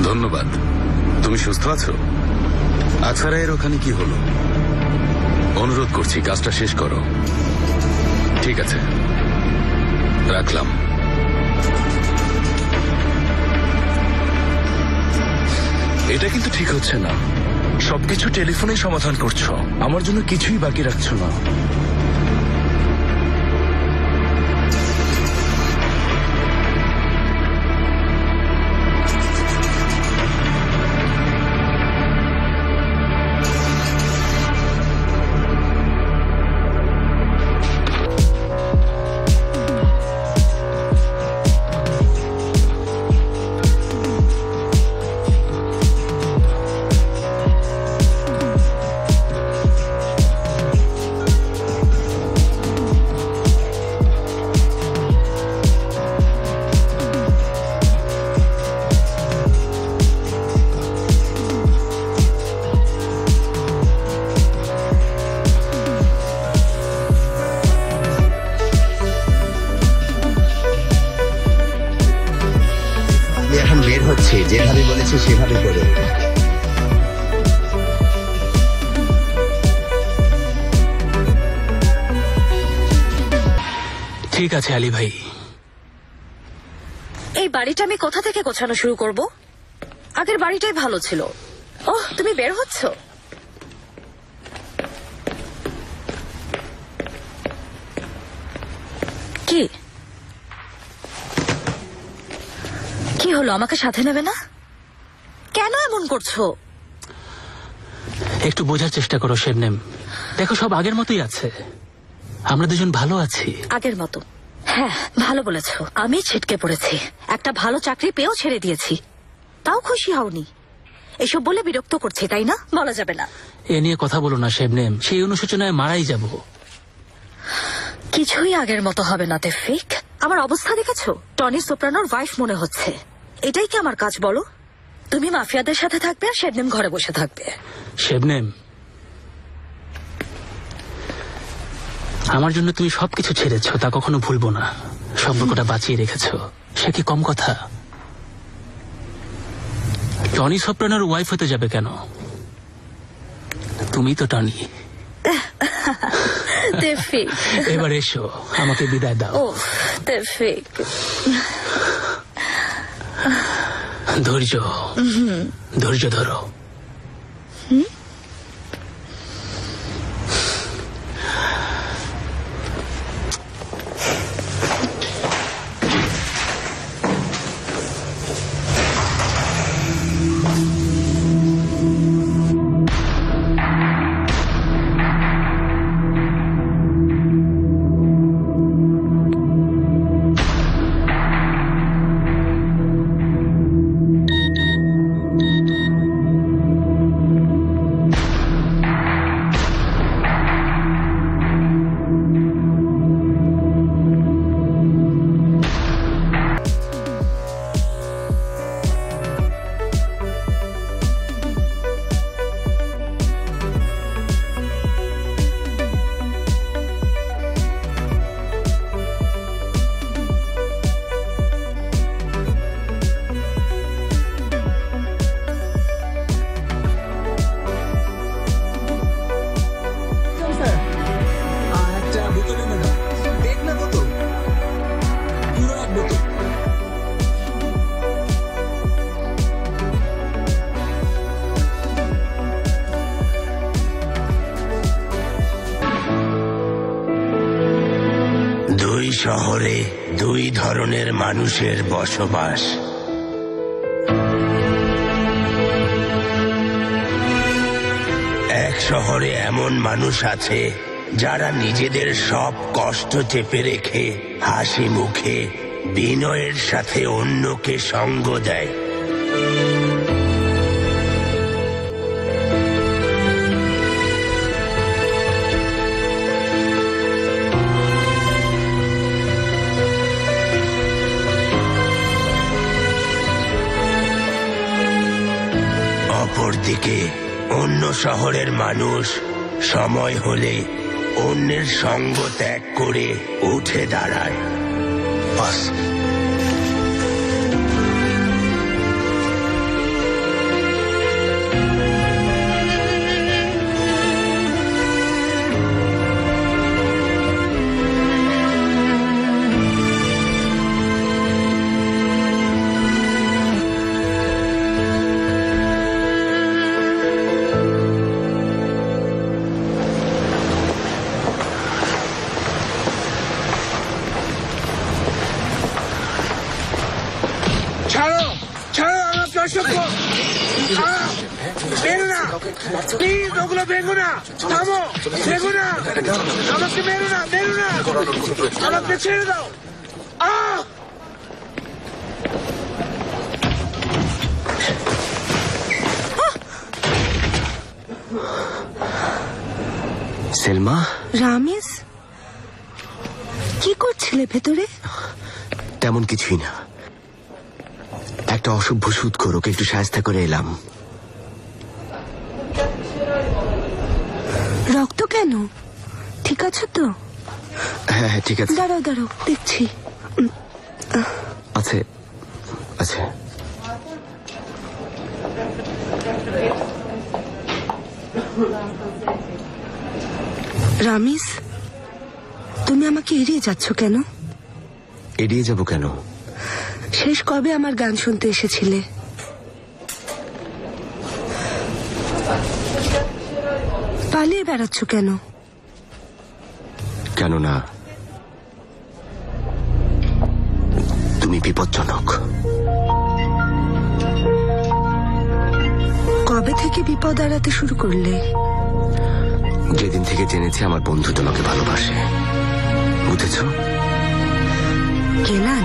ধন্যবাদ। তুমি সুস্থ আছো? আকসারাইয়ের ওখানে কি হলো? অনুরোধ করছি, কাজটা শেষ করো। ঠিক আছে, রাখলাম। এটা কিন্তু ঠিক হচ্ছে না। সবকিছু টেলিফোনে সমাধান করছো, আমার জন্য কিছুই বাকি রাখছো না। যেভাবে বলেছে সেভাবে করো। ঠিক আছে আলী ভাই। এই বাড়িটা আমি কোথা থেকে গোছানো শুরু করব? আগের বাড়িটাই ভালো ছিল। ওহ, তুমি বের হচ্ছ? কি কি হলো, আমাকে সাথে নেবে না? কেন এমন করছো? একটু বোঝার চেষ্টা করো শেবনেম। দেখো, সব আগের মতোই আছে। আমরা দুজন ভালো আছি। আগের মতো? হ্যাঁ, ভালো বলেছো। আমি ছিটকে পড়েছি, একটা ভালো চাকরি পেয়েও ছেড়ে দিয়েছি, তাও খুশি হওনি। এসব বলে বিরক্ত করছি, তাই না? বলা যাবে না। এ নিয়ে কথা বলো না শেবনেম, সেই অনুশোচনায় মারাই যাব। কিছুই আগের মতো হবে না তেফিক। আমার অবস্থা দেখেছো? টনি সোপ্রানোর ওয়াইফ মনে হচ্ছে। এটাই কি আমার কাজ বলো? তুমি মাফিয়াদের সাথে থাকবে আর শেবনেম ঘরে বসে থাকবে। শেবনেম, আমার জন্য তুমি সবকিছু ছেড়েছো, তা কখনো ভুলবো না। সম্পর্কটা বাঁচিয়ে রেখেছো, সে কি কম কথা? টনি সোপ্রানোর ওয়াইফ হতে যাবে কেন? তুমি তো টনি। তেফিক, এবার এসো, আমাকে বিদায় দাও। ও তেফিক, ধৈর্য ধৈর্য ধরো। দুই শহরে দুই ধরনের মানুষের বসবাস। এক শহরে এমন মানুষ আছে যারা নিজেদের সব কষ্ট চেপে রেখে হাসি মুখে বিনয়ের সাথে অন্যকে সঙ্গ দেয়। অপরদিকে অন্য শহরের মানুষ সময় হলে অন্যের সঙ্গ ত্যাগ করে উঠে দাঁড়ায়। বাস, ছাড়ো ছাড়ো আমাকে, অসভ্য! বেরো না প্লিজ, ওগুলো ভেঙো না, থামো, ভেঙো না, আমাকে মেরো না, মেরো না, আমাকে ছেড়ে দাও। সেলমা, রামিস, কি করছিলে ভেতরে? তেমন কিছুই না, একটা অসভ্য সুদখোর, ওকে একটু সাহায্য করে এলাম। রক্ত কেন? ঠিক আছে তো? হ্যাঁ হ্যাঁ ঠিক আছে। দাঁড়াও দাঁড়াও, দেখছি। আছে আছে। রামিস, তুমি আমাকে এড়িয়ে যাচ্ছ কেন? এড়িয়ে যাব কেন? শেষ কবে আমার গান শুনতে এসেছিলে? পালিয়ে বেড়াচ্ছ কেন? কেন না, বিপজ্জনক। কবে থেকে বিপদ এড়াতে শুরু করলে? যেদিন থেকে জেনেছি আমার বন্ধু তোমাকে ভালোবাসে, বুঝেছ? কেনান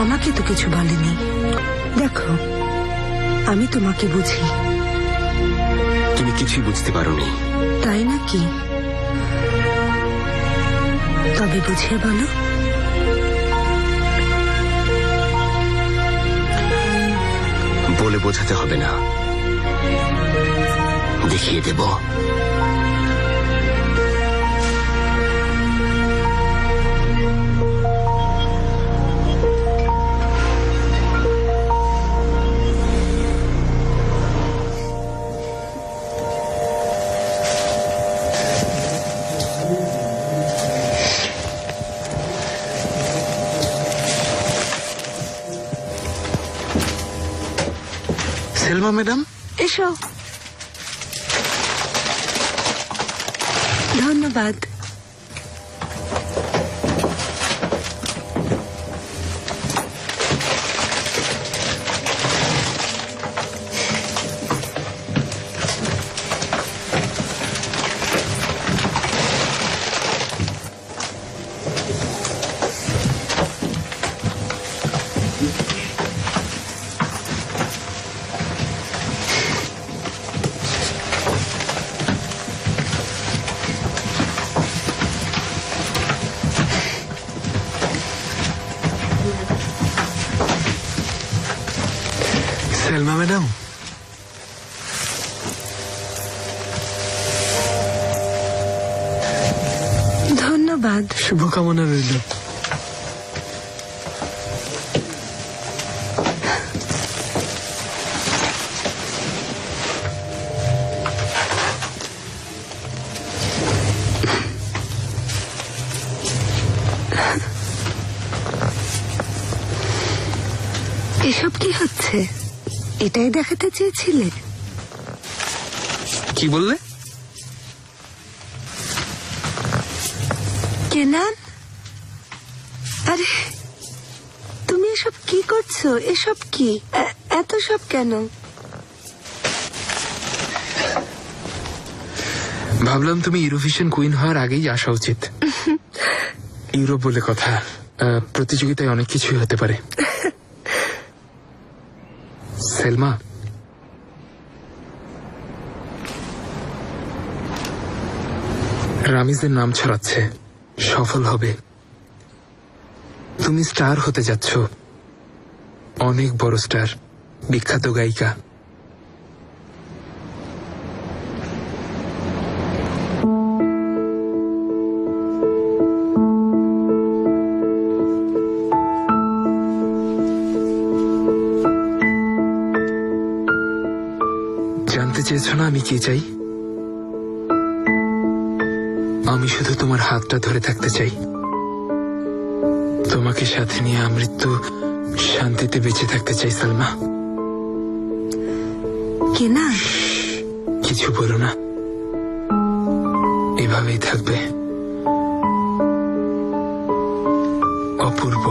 আমাকে তো কিছু বলেনি। দেখো, আমি তোমাকে বুঝি। তুমি কিছুই বুঝতে পারোনি। তাই নাকি? তবে বুঝিয়ে বলো। বলে বোঝাতে হবে না, দেখিয়ে দেব। সেলমা ম্যাডাম, এসো। ধন্যবাদ। সেলমা ম্যাডাম, ধন্যবাদ। শুভকামনা রইল। এসব কি হচ্ছে? এটাই দেখাতে চেয়েছিলে? কি বললে? কেনান, আরে তুমি এসব কি করছো? এসব কি? এত সব কেন? ভাবলাম তুমি ইউরোভিশন কুইন হওয়ার আগেই আসা উচিত। ইউরোপ বলে কথা, প্রতিযোগিতায় অনেক কিছুই হতে পারে। সেলমা, রামিজের নাম ছড়াচ্ছে, সফল হবে। তুমি স্টার হতে যাচ্ছ, অনেক বড় স্টার, বিখ্যাত গায়িকা। জানতে চেয়েছো না আমি কি চাই? আমি শুধু তোমার হাতটা ধরে থাকতে চাই, তোমাকে সাথে নিয়ে আমৃত্যু শান্তিতে বেঁচে থাকতে চাই। সালমা, কেনা, কিছু বলো না, এভাবেই থাকবে। অপূর্ব,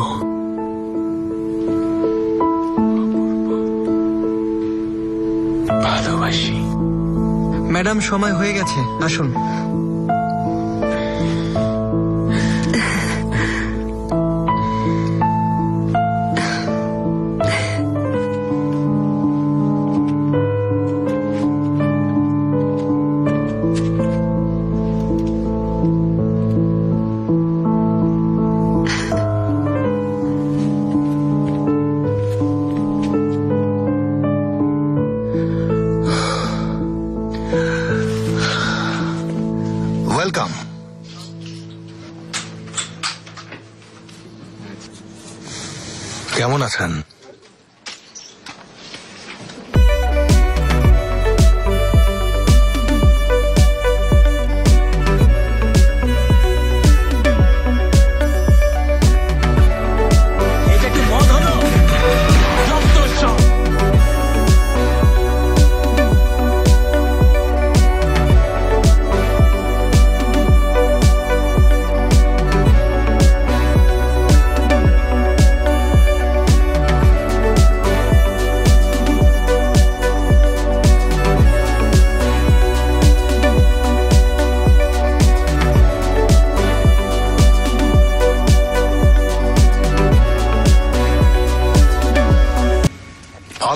ভালোবাসি। ম্যাডাম, সময় হয়ে গেছে, আসুন। ওয়েলকাম। কেমন আছেন?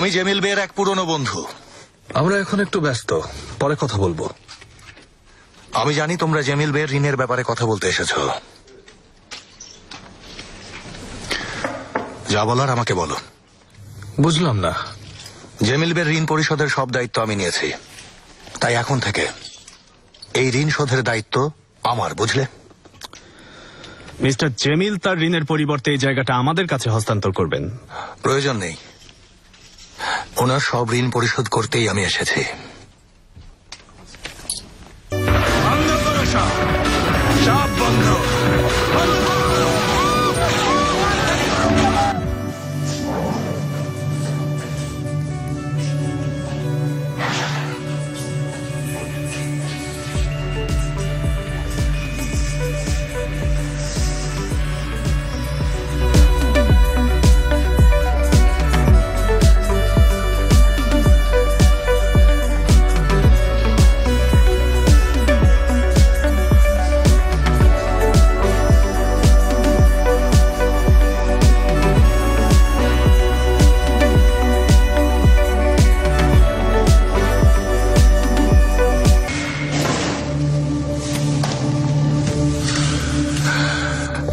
আমি জেমিল বের এক পুরনো বন্ধু। আমরা এখন একটু ব্যস্ত, পরে কথা বলবো। আমি জানি তোমরা জেমিল বের ঋণের ব্যাপারে কথা বলতে এসেছো। যা বলার আমাকে বলো। বুঝলাম না। জেমিল বের ঋণ পরিশোধের সব দায়িত্ব আমি নিয়েছি, তাই এখন থেকে এই ঋণ শোধের দায়িত্ব আমার, বুঝলে? মিস্টার জেমিল তার ঋণের পরিবর্তে এই জায়গাটা আমাদের কাছে হস্তান্তর করবেন। প্রয়োজন নেই, ওনার সব ঋণ পরিশোধ করতেই আমি এসেছি। সব বন্ধ।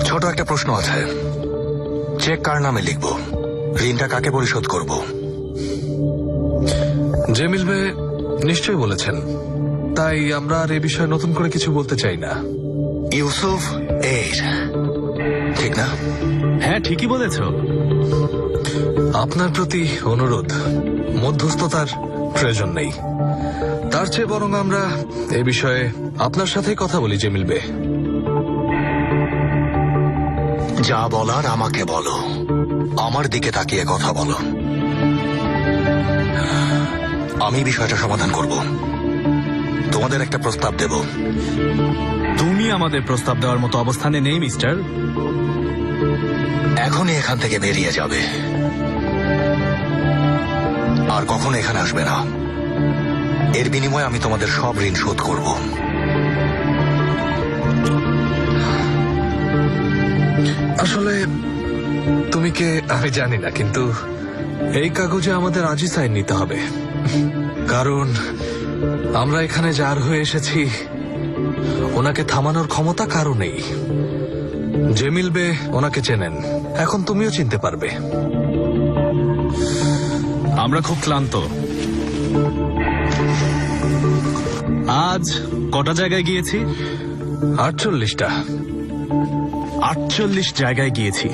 ছোট একটা প্রশ্ন আছে, চেক কার নামে লিখবো? ঋণটা কাকে পরিশোধ করব? জেমিল বে নিশ্চয়ই বলেছেন, তাই আমরা আর এ বিষয়ে নতুন করে কিছু বলতে চাই না। ইউসুফ এর, ঠিক না? হ্যাঁ, ঠিকই বলেছ। আপনার প্রতি অনুরোধ, মধ্যস্থতার প্রয়োজন নেই। তার চেয়ে বরং আমরা এ বিষয়ে আপনার সাথেই কথা বলি জেমিল বে। যা বলার আমাকে বলো, আমার দিকে তাকিয়ে কথা বলো। আমি বিষয়টা সমাধান করব। তোমাদের একটা প্রস্তাব দেব। তুমি আমাদের প্রস্তাব দেওয়ার মতো অবস্থানে নেই মিস্টার। এখনই এখান থেকে বেরিয়ে যাবে, আর কখনো এখানে আসবে না। এর বিনিময়ে আমি তোমাদের সব ঋণ শোধ করব। আসলে তুমি কে আমি জানি না, কিন্তু এই কাগজে আমাদের আজই সাইন নিতে হবে, কারণ আমরা এখানে যার হয়ে এসেছি ওনাকে থামানোর ক্ষমতা কারো নেই। জেমিল বে ওনাকে চেনেন, এখন তুমিও চিনতে পারবে। আমরা খুব ক্লান্ত। আজ কটা জায়গায় গিয়েছি? 48টা। 48 জায়গায় গিয়েছি।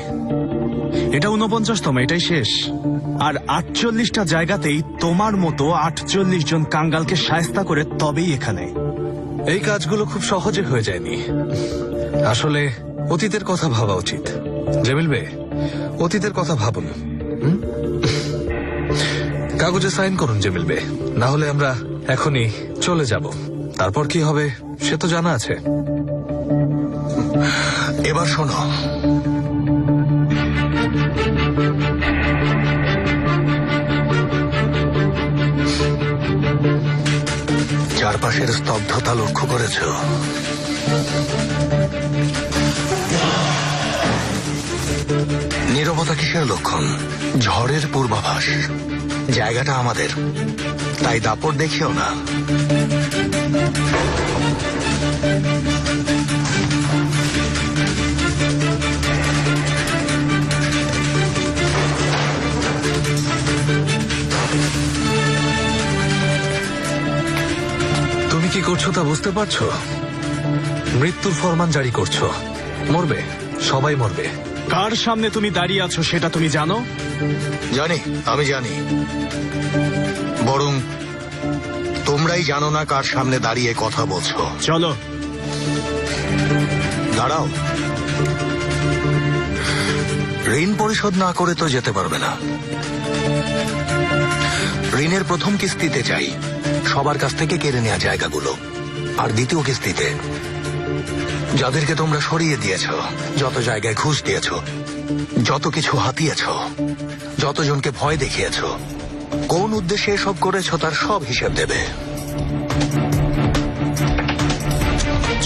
এটা 49তম, এটাই শেষ। আর 48টা জায়গাতেই তোমার মতো 48 জন কাঙ্গালকে শায়েস্তা করে তবেই এখানে। এই কাজগুলো খুব সহজে হয়ে যায়নি, আসলে অতীতের কথা ভাবা উচিত। জেমিল বে, অতীতের কথা ভাবুন। কাগজে সাইন করুন জেমিল বে, না হলে আমরা এখনই চলে যাব। তারপর কি হবে সে তো জানা আছে। এবার শোনো, চারপাশের স্তব্ধতা লক্ষ্য করেছ? নীরবতা কিসের লক্ষণ? ঝড়ের পূর্বাভাস। জায়গাটা আমাদের, তাই দাপট দেখিও না। তুমি কি করছো তা বুঝতে পারছো? মৃত্যুর ফরমান জারি করছো। মরবে, সবাই মরবে। কার সামনে তুমি দাঁড়িয়ে আছো সেটা তুমি জানো? জানি, আমি জানি। বরং তোমরাই জানো না কার সামনে দাঁড়িয়ে কথা বলছো। চলো, দাঁড়াও। ঋণ পরিশোধ না করে তো যেতে পারবে না। ঋণের প্রথম কিস্তিতে চাই সবার কাছ থেকে কেড়ে নেওয়া জায়গাগুলো, আর দ্বিতীয় কিস্তিতে যাদেরকে তোমরা সরিয়ে দিয়েছ, যত জায়গায় ঘুষ দিয়েছ, যত কিছু হাতিয়েছ, যতজনকে ভয় দেখিয়েছ, কোন উদ্দেশ্যে এসব করেছ তার সব হিসেব দেবে।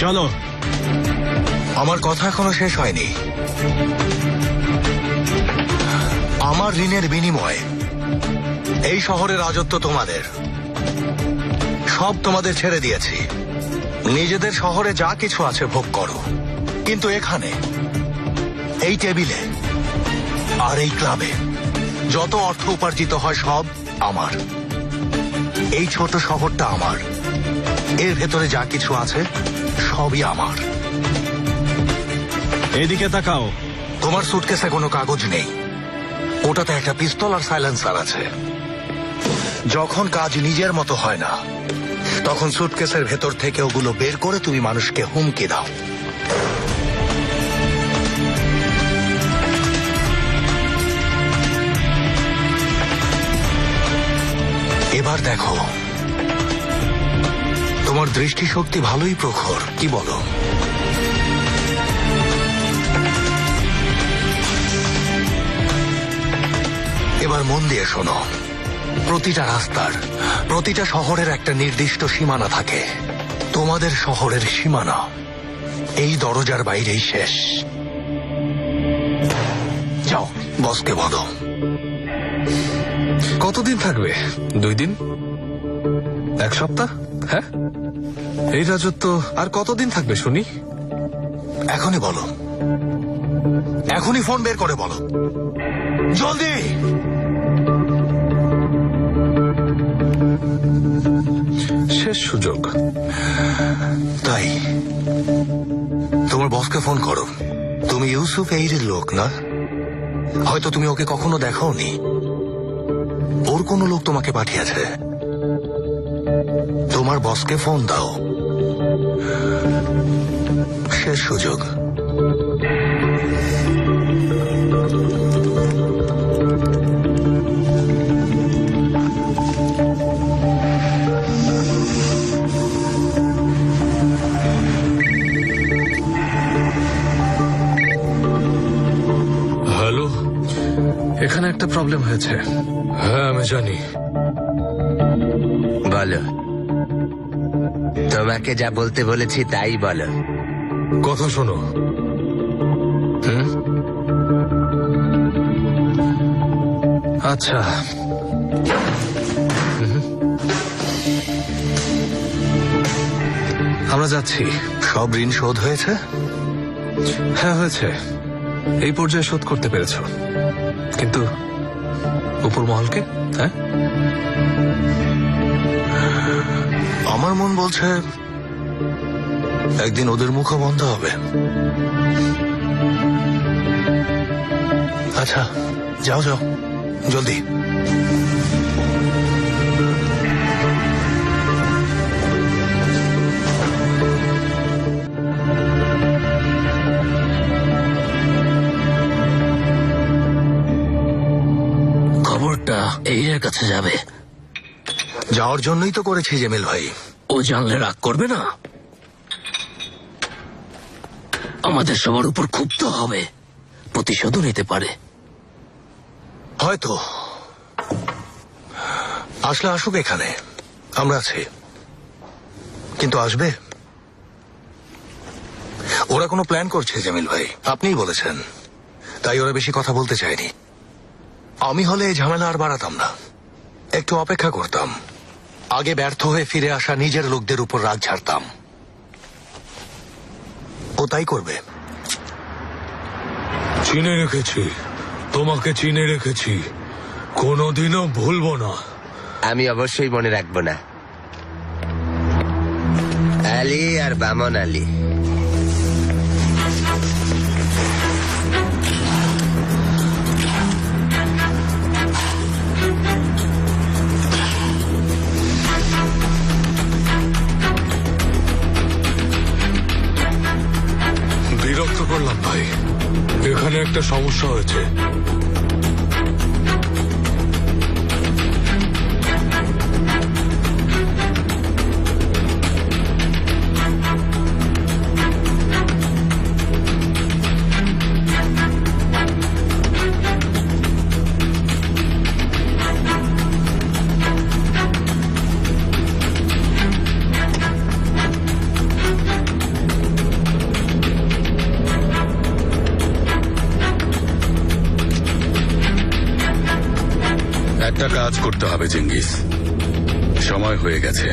চলো। আমার কথা এখনো শেষ হয়নি। আমার ঋণের বিনিময়ে এই শহরের রাজত্ব তোমাদের, সব তোমাদের ছেড়ে দিয়েছি। নিজেদের শহরে যা কিছু আছে ভোগ করো, কিন্তু এখানে এই টেবিলে আর এই ক্লাবে যত অর্থ উপার্জিত হয় সব আমার। এই ছোট শহরটা আমার, এর ভেতরে যা কিছু আছে সবই আমার। এদিকে তাকাও। তোমার সুটকেসে কোনো কাগজ নেই, ওটাতে একটা পিস্তল আর সাইলেন্সার আছে। যখন কাজ নিজের মতো হয় না, তখন সুটকেসের ভেতর থেকে ওগুলো বের করে তুমি মানুষকে হুমকি দাও। এবার দেখো, তোমার দৃষ্টিশক্তি ভালোই প্রখর, কি বলো? এবার মন দিয়ে শোনো, প্রতিটা রাস্তার, প্রতিটা শহরের একটা নির্দিষ্ট সীমানা থাকে। তোমাদের শহরের সীমানা এই দরজার বাইরেই শেষ। যাও, বসকে বলো। কতদিন থাকবে? 2 দিন? 1 সপ্তাহ? হ্যাঁ, এই রাজত্ব আর কতদিন থাকবে শুনি? এখনই বলো, এখনই ফোন বের করে বলো, জলদি। শেষ সুযোগ। তাই তোমার বসকে ফোন করো। তুমি ইউসুফ এইরের লোক না? হয়তো তুমি ওকে কখনো দেখাওনি, ওর কোনো লোক তোমাকে পাঠিয়েছে। তোমার বসকে ফোন দাও, শেষ সুযোগ। হ্যালো, এখানে একটা প্রবলেম হয়েছে। হ্যাঁ আমি জানি। বলো, তোমাকে যা বলতে বলেছি তাই বলো। কথা শোনো। আচ্ছা, আমরা যাচ্ছি। সব ঋণ শোধ হয়েছে? হ্যাঁ হয়েছে, এই পর্যায়ে শোধ করতে পেরেছ, কিন্তু উপর মহলকে? হ্যাঁ, আমার মন বলছে একদিন ওদের মুখও বন্ধ হবে। আচ্ছা, যাও যাও, জলদি। খবরটা এইরের কাছে যাবে। যাওয়ার জন্যই তো করেছি জেমিল ভাই। ও জানলে রাগ করবে না? আমাদের সবার উপর ক্ষুব্ধ হবে, প্রতিশোধও নিতে পারে। হয়তো। আসলে আসুক এখানে, আমরা আছি। কিন্তু আসবে? ওরা কোনো প্ল্যান করছে জেমিল ভাই, আপনিই বলেছেন। তাই ওরা বেশি কথা বলতে চায়নি। আমি হলে এই ঝামেলা আর বাড়াতাম না, একটু অপেক্ষা করতাম। আগে ব্যর্থ হয়ে ফিরে আসা নিজের লোকদের উপর রাগ ঝাড়তাম। ও তাই করবে। চিনে রেখেছি, তোমাকে চিনে রেখেছি, কোনোদিনও ভুলবো না। আমি অবশ্যই মনে রাখবো না। আলী আর বামন আলী। বিরক্ত করলাম ভাই, এখানে একটা সমস্যা হয়েছে। করতে হবে চেঙ্গিস, সময় হয়ে গেছে।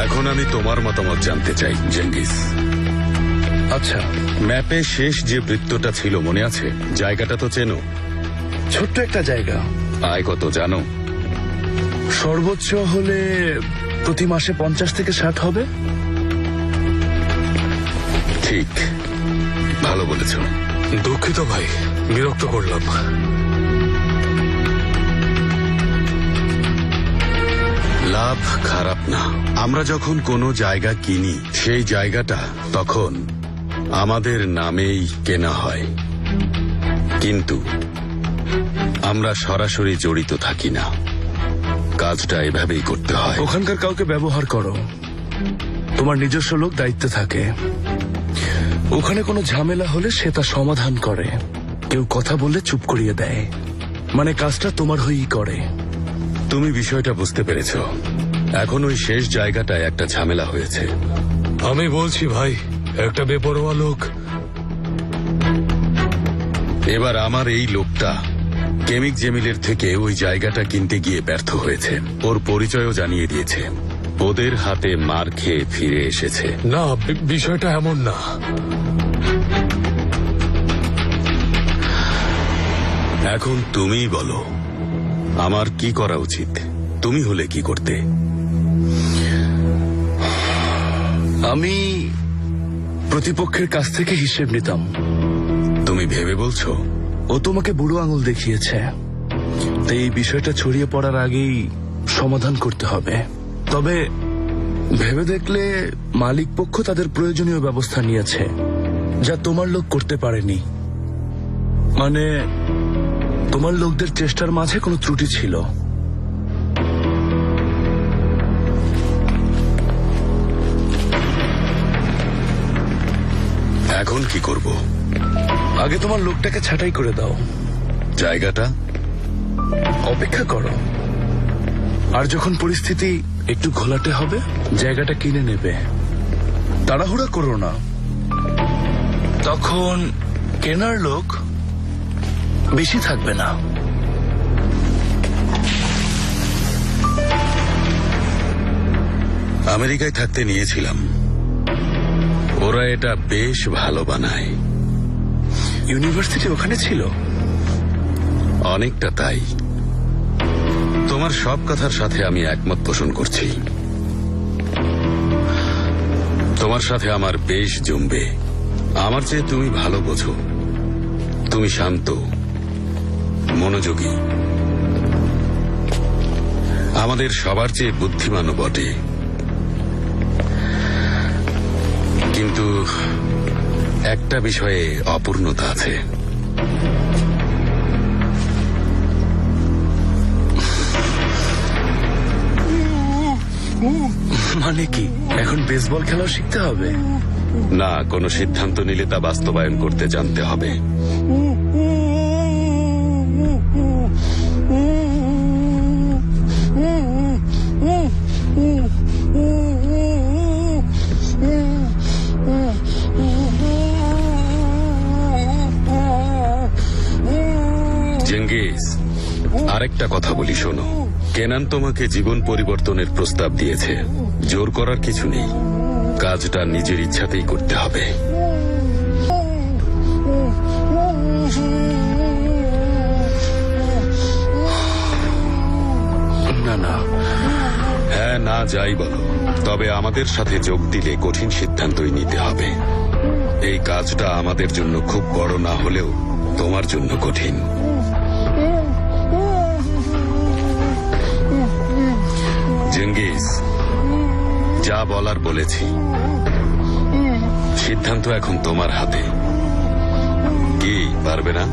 এখন আমি তোমার মতামত জানতে চাই চেঙ্গিস। আচ্ছা, ম্যাপে শেষ যে বৃত্তটা ছিল মনে আছে? জায়গাটা তো চেনো। ছোট্ট একটা জায়গা। আয় কত জানো? সর্বোচ্চ হলে প্রতি মাসে 50 থেকে 60 হবে। ঠিক, ভালো বলেছ। দুঃখিত ভাই, বিরক্ত করলাম। লাভ খারাপ না। আমরা যখন কোনো জায়গা কিনি সেই জায়গাটা তখন আমাদের নামেই কেনা হয়, কিন্তু আমরা সরাসরি জড়িত থাকি না। কাজটা এভাবেই করতে হয়। ওখানকার কাউকে ব্যবহার করো, তোমার নিজস্ব লোক দায়িত্বে থাকে। ওখানে কোনো ঝামেলা হলে সে তা সমাধান করে। কেউ কথা বললে চুপ করিয়ে দেয়, মানে কাজটা তোমার হয়েই করে। তুমি বিষয়টা বুঝতে পেরেছ। এখন ওই শেষ জায়গাটায় একটা ঝামেলা হয়েছে। আমি বলছি ভাই, একটা বেপরোয়া লোক। এবার আমার এই লোকটা কেমিক জেমিলের থেকে ওই জায়গাটা কিনতে গিয়ে ব্যর্থ হয়েছে। ওর পরিচয়ও জানিয়ে দিয়েছে। ওদের হাতে মার খেয়ে ফিরে এসেছে। না, বিষয়টা এমন না। এখন তুমিই বলো, আমার কি করা উচিত? তুমি হলে কি করতে? আমি প্রতিপক্ষের কাছ থেকে হিসেব নিতাম। তুমি ভেবে বলছো? ও তোমাকে বুড়ো আঙুল দেখিয়েছে, তাই এই বিষয়টা ছড়িয়ে পড়ার আগেই সমাধান করতে হবে। তবে ভেবে দেখলে মালিক পক্ষ তাদের প্রয়োজনীয় ব্যবস্থা নিয়েছে, যা তোমার লোক করতে পারেনি। মানে তোমার লোকদের চেষ্টার মাঝে কোনো ত্রুটি ছিল। এখন কি করব? আগে তোমার লোকটাকে ছাঁটাই করে দাও। জায়গাটা অপেক্ষা করো, আর যখন পরিস্থিতি একটু ঘোলাটে হবে জায়গাটা কিনে নেবে। তাড়াহুড়া করো না, তখন কেনার লোক বেশি থাকবে না। আমেরিকায় থাকতে নিয়েছিলাম, ওরা এটা বেশ ভালো বানায়। ইউনিভার্সিটি ওখানে ছিল? অনেকটা তাই। তোমার সব কথার সাথে আমি একমত পোষণ করছি। তোমার সাথে আমার বেশ জমবে। আমার চেয়ে তুমি ভালো বোঝো। তুমি শান্ত, মনোযোগী, আমাদের সবার চেয়ে বুদ্ধিমানও বটে। কিন্তু একটা বিষয়ে অপূর্ণতা আছে। মানে কি, এখন বেসবল খেলাও শিখতে হবে? না, কোনো সিদ্ধান্ত নিলে তা বাস্তবায়ন করতে জানতে হবে। চেঙ্গিস, আরেকটা কথা বলি শোনো। কেনান তোমাকে জীবন পরিবর্তনের প্রস্তাব দিয়েছে। জোর করার কিছু নেই, কাজটা নিজের ইচ্ছাতেই করতে হবে। না না, হ্যাঁ না যাই বলো, তবে আমাদের সাথে যোগ দিলে কঠিন সিদ্ধান্তই নিতে হবে। এই কাজটা আমাদের জন্য খুব বড় না হলেও তোমার জন্য কঠিন। চেঙ্গিস, যা বলার বলেছি। সিদ্ধান্ত এখন তোমার হাতে। কি পারবে না?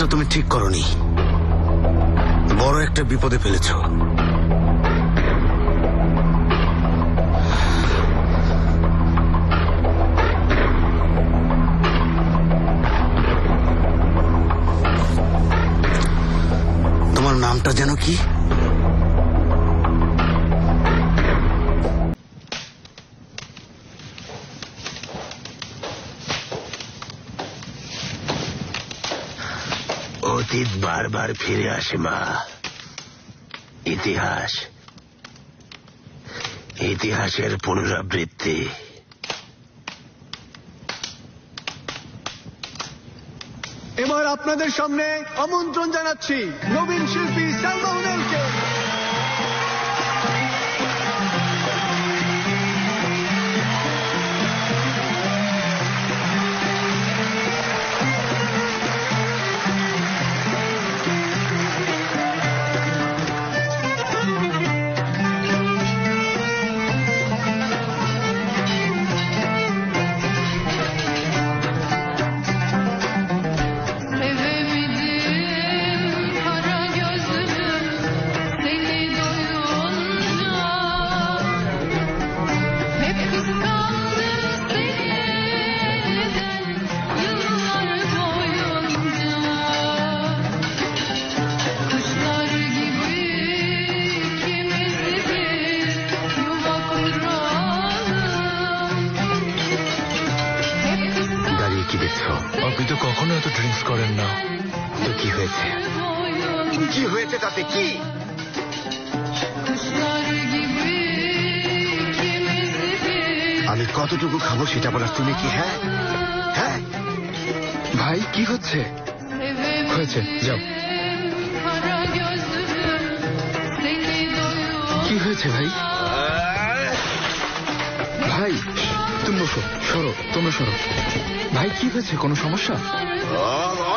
কাজটা তুমি ঠিক করনি, বড় একটা বিপদে ফেলেছ। তোমার নামটা যেন কি? অতীত বারবার ফিরে আসে মা। ইতিহাসের পুনরাবৃত্তি। এবার আপনাদের সামনে আমন্ত্রণ জানাচ্ছি নবীন শিল্পী সালমা হুনেলকে। আপনি তো কখনো এত ড্রিঙ্কস করেন না। তো কি হয়েছে? কি হয়েছে তাতে কি? আমি কতটুকু খাবো সেটা বলার তুমি কি? হ্যাঁ হ্যাঁ ভাই কি হচ্ছে? হয়েছে, যাও। কি হয়েছে ভাই? ভাই তুমি বসো, সরো, তোমরা সরো। ভাই কি হয়েছে, কোনো সমস্যা?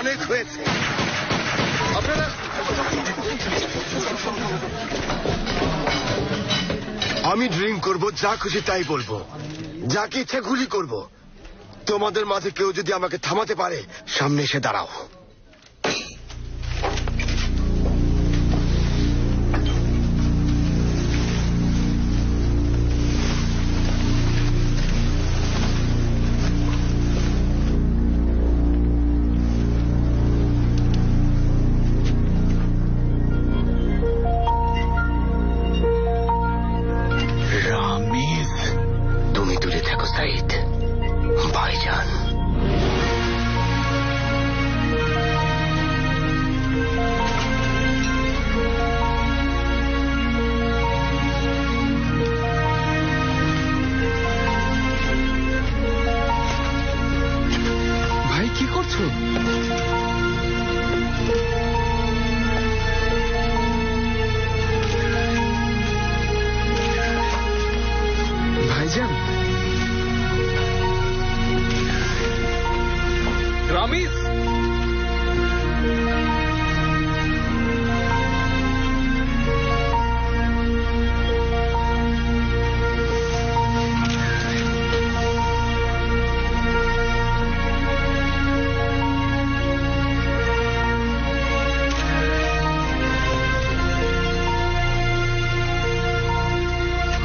অনেক হয়েছে। আমি ড্রিঙ্ক করব, যা খুশি তাই বলবো, যাকে ইচ্ছা গুলি করব। তোমাদের মাঝে কেউ যদি আমাকে থামাতে পারে, সামনে এসে দাঁড়াও। তুমি দূরে থাকো সাইদ, ভাইজান। ভাই কি করছো? ভাইজান, রামিজ,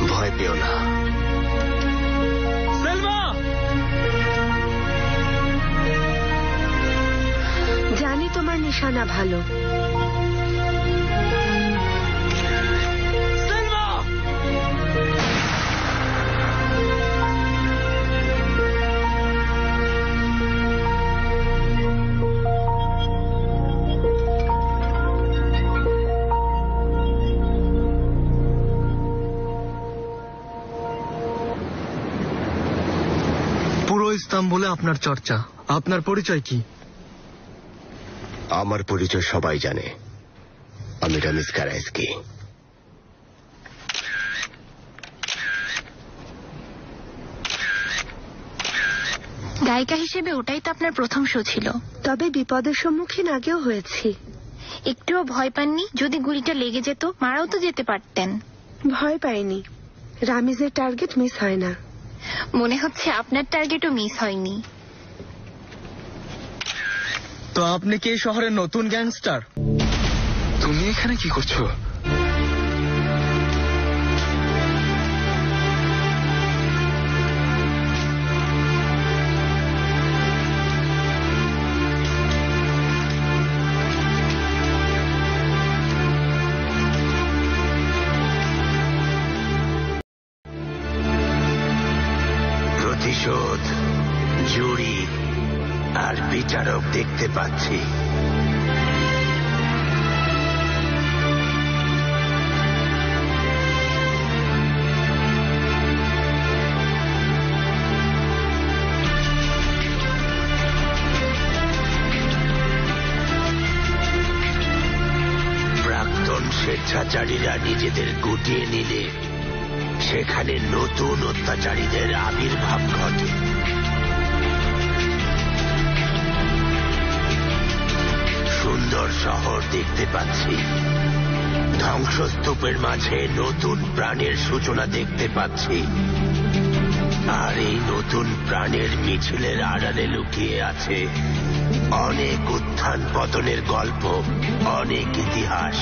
ভয় পেও না। জানি তোমার নিশানা ভালো। পুরো ইস্তাম্বুলে আপনার চর্চা। আপনার পরিচয় কি? আমার পরিচয় সবাই জানে, আমি রামিজ কারাইজকি। গায়িকা হিসেবে ওটাই তো আপনার প্রথম শো ছিল। তবে বিপদের সম্মুখীন আগেও হয়েছি। একটুও ভয় পাননি? যদি গুলিটা লেগে যেত, মারাও তো যেতে পারতেন। ভয় পাইনি। রামিজের টার্গেট মিস হয় না। মনে হচ্ছে আপনার টার্গেটও মিস হয়নি। তো আপনি কি এই শহরের নতুন গ্যাংস্টার? তুমি এখানে কি করছো? প্রতিশোধ, জুরি আর বিচারক দেখতে পাচ্ছি। প্রাক্তন স্বেচ্ছাচারীরা নিজেদের গুটিয়ে নিলে সেখানে নতুন অত্যাচারীদের আবির্ভাব ঘটে। সুন্দর শহর দেখতে পাচ্ছি, ধ্বংসস্তূপের মাঝে নতুন প্রাণের সূচনা দেখতে পাচ্ছি, আর এই নতুন প্রাণের মিছিলের আড়ালে লুকিয়ে আছে অনেক উত্থান পতনের গল্প, অনেক ইতিহাস।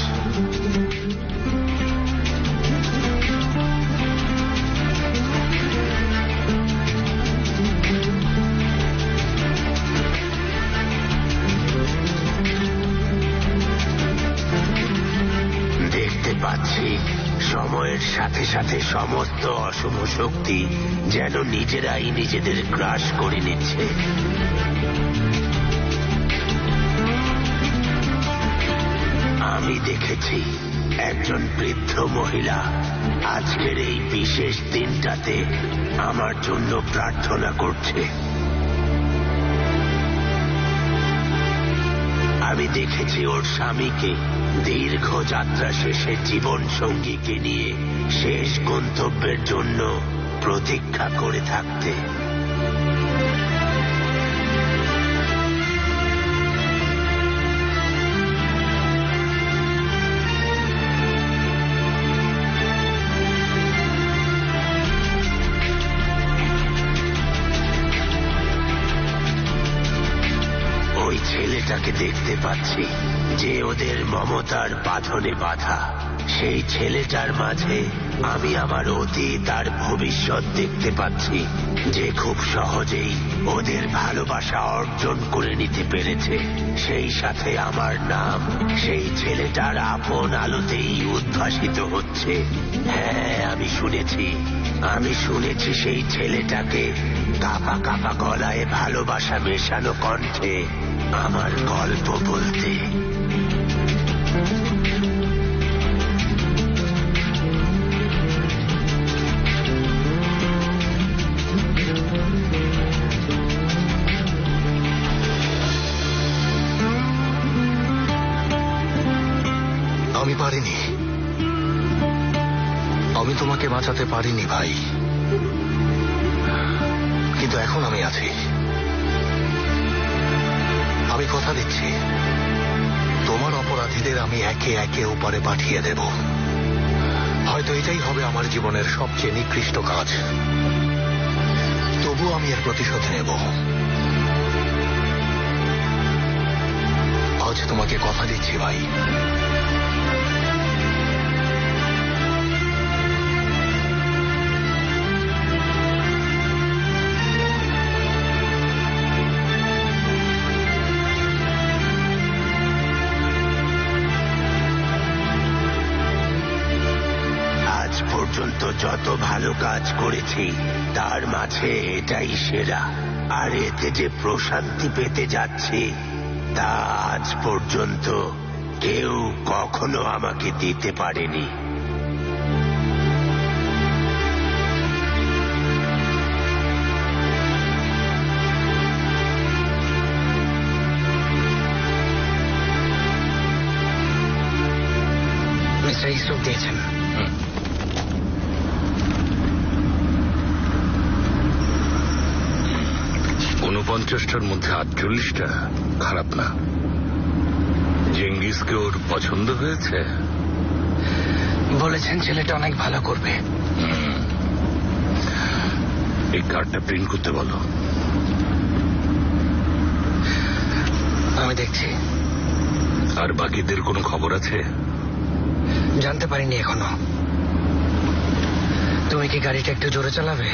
দেখতে পাচ্ছি সময়ের সাথে সাথে সমস্ত অশুভ শক্তি যেন নিজেরাই নিজেদের গ্রাস করে নিচ্ছে। আমি দেখেছি একজন বৃদ্ধ মহিলা আজকের এই বিশেষ দিনটাতে আমার জন্য প্রার্থনা করছে। আমি দেখেছি ওর স্বামীকে দীর্ঘ যাত্রা শেষে জীবন সঙ্গীকে নিয়ে শেষ গন্তব্যের জন্য প্রতীক্ষা করে থাকতে। ওই ছেলেটাকে দেখতে পাচ্ছি যে ওদের মমতার বাঁধনে বাঁধা। সেই ছেলেটার মাঝে আমি আমার অতীত আর ভবিষ্যৎ দেখতে পাচ্ছি, যে খুব সহজেই ওদের ভালোবাসা অর্জন করে নিতে পেরেছে। সেই সাথে আমার নাম সেই ছেলেটার আপন আলোতেই উদ্ভাসিত হচ্ছে। হ্যাঁ, আমি শুনেছি সেই ছেলেটাকে কাঁপা কাঁপা গলায় ভালোবাসা মেশানো কণ্ঠে আমার গল্প বলতে। আমি পারিনি, আমি তোমাকে বাঁচাতে পারিনি ভাই, কিন্তু এখন আমি আছি। আমি কথা দিচ্ছি, তোমার অপরাধীদের আমি একে একে ওপারে পাঠিয়ে দেব। হয়তো এটাই হবে আমার জীবনের সবচেয়ে নিকৃষ্ট কাজ, তবু আমি এর প্রতিশোধ নেব। আজ তোমাকে কথা দিচ্ছি ভাই। পর্যন্ত যত ভালো কাজ করেছি তার মাঝে এটাই সেরা, আর এতে যে প্রশান্তি পেতে যাচ্ছি তা আজ পর্যন্ত কেউ কখনো আমাকে দিতে পারেনি। মিস্টার ইসরোফ দিয়েছেন। 49টার মধ্যে 48টা খারাপ না। জেঙ্গিসকে ওর পছন্দ হয়েছে? বলেছেন ছেলেটা অনেক ভালো করবে। এই কার্ডটা প্রিন্ট করতে বলো। আমি আমি দেখছি। আর বাকিদের কোনো খবর আছে? জানতে পারিনি এখনো। তুমি কি গাড়িটা একটু জোরে চালাবে?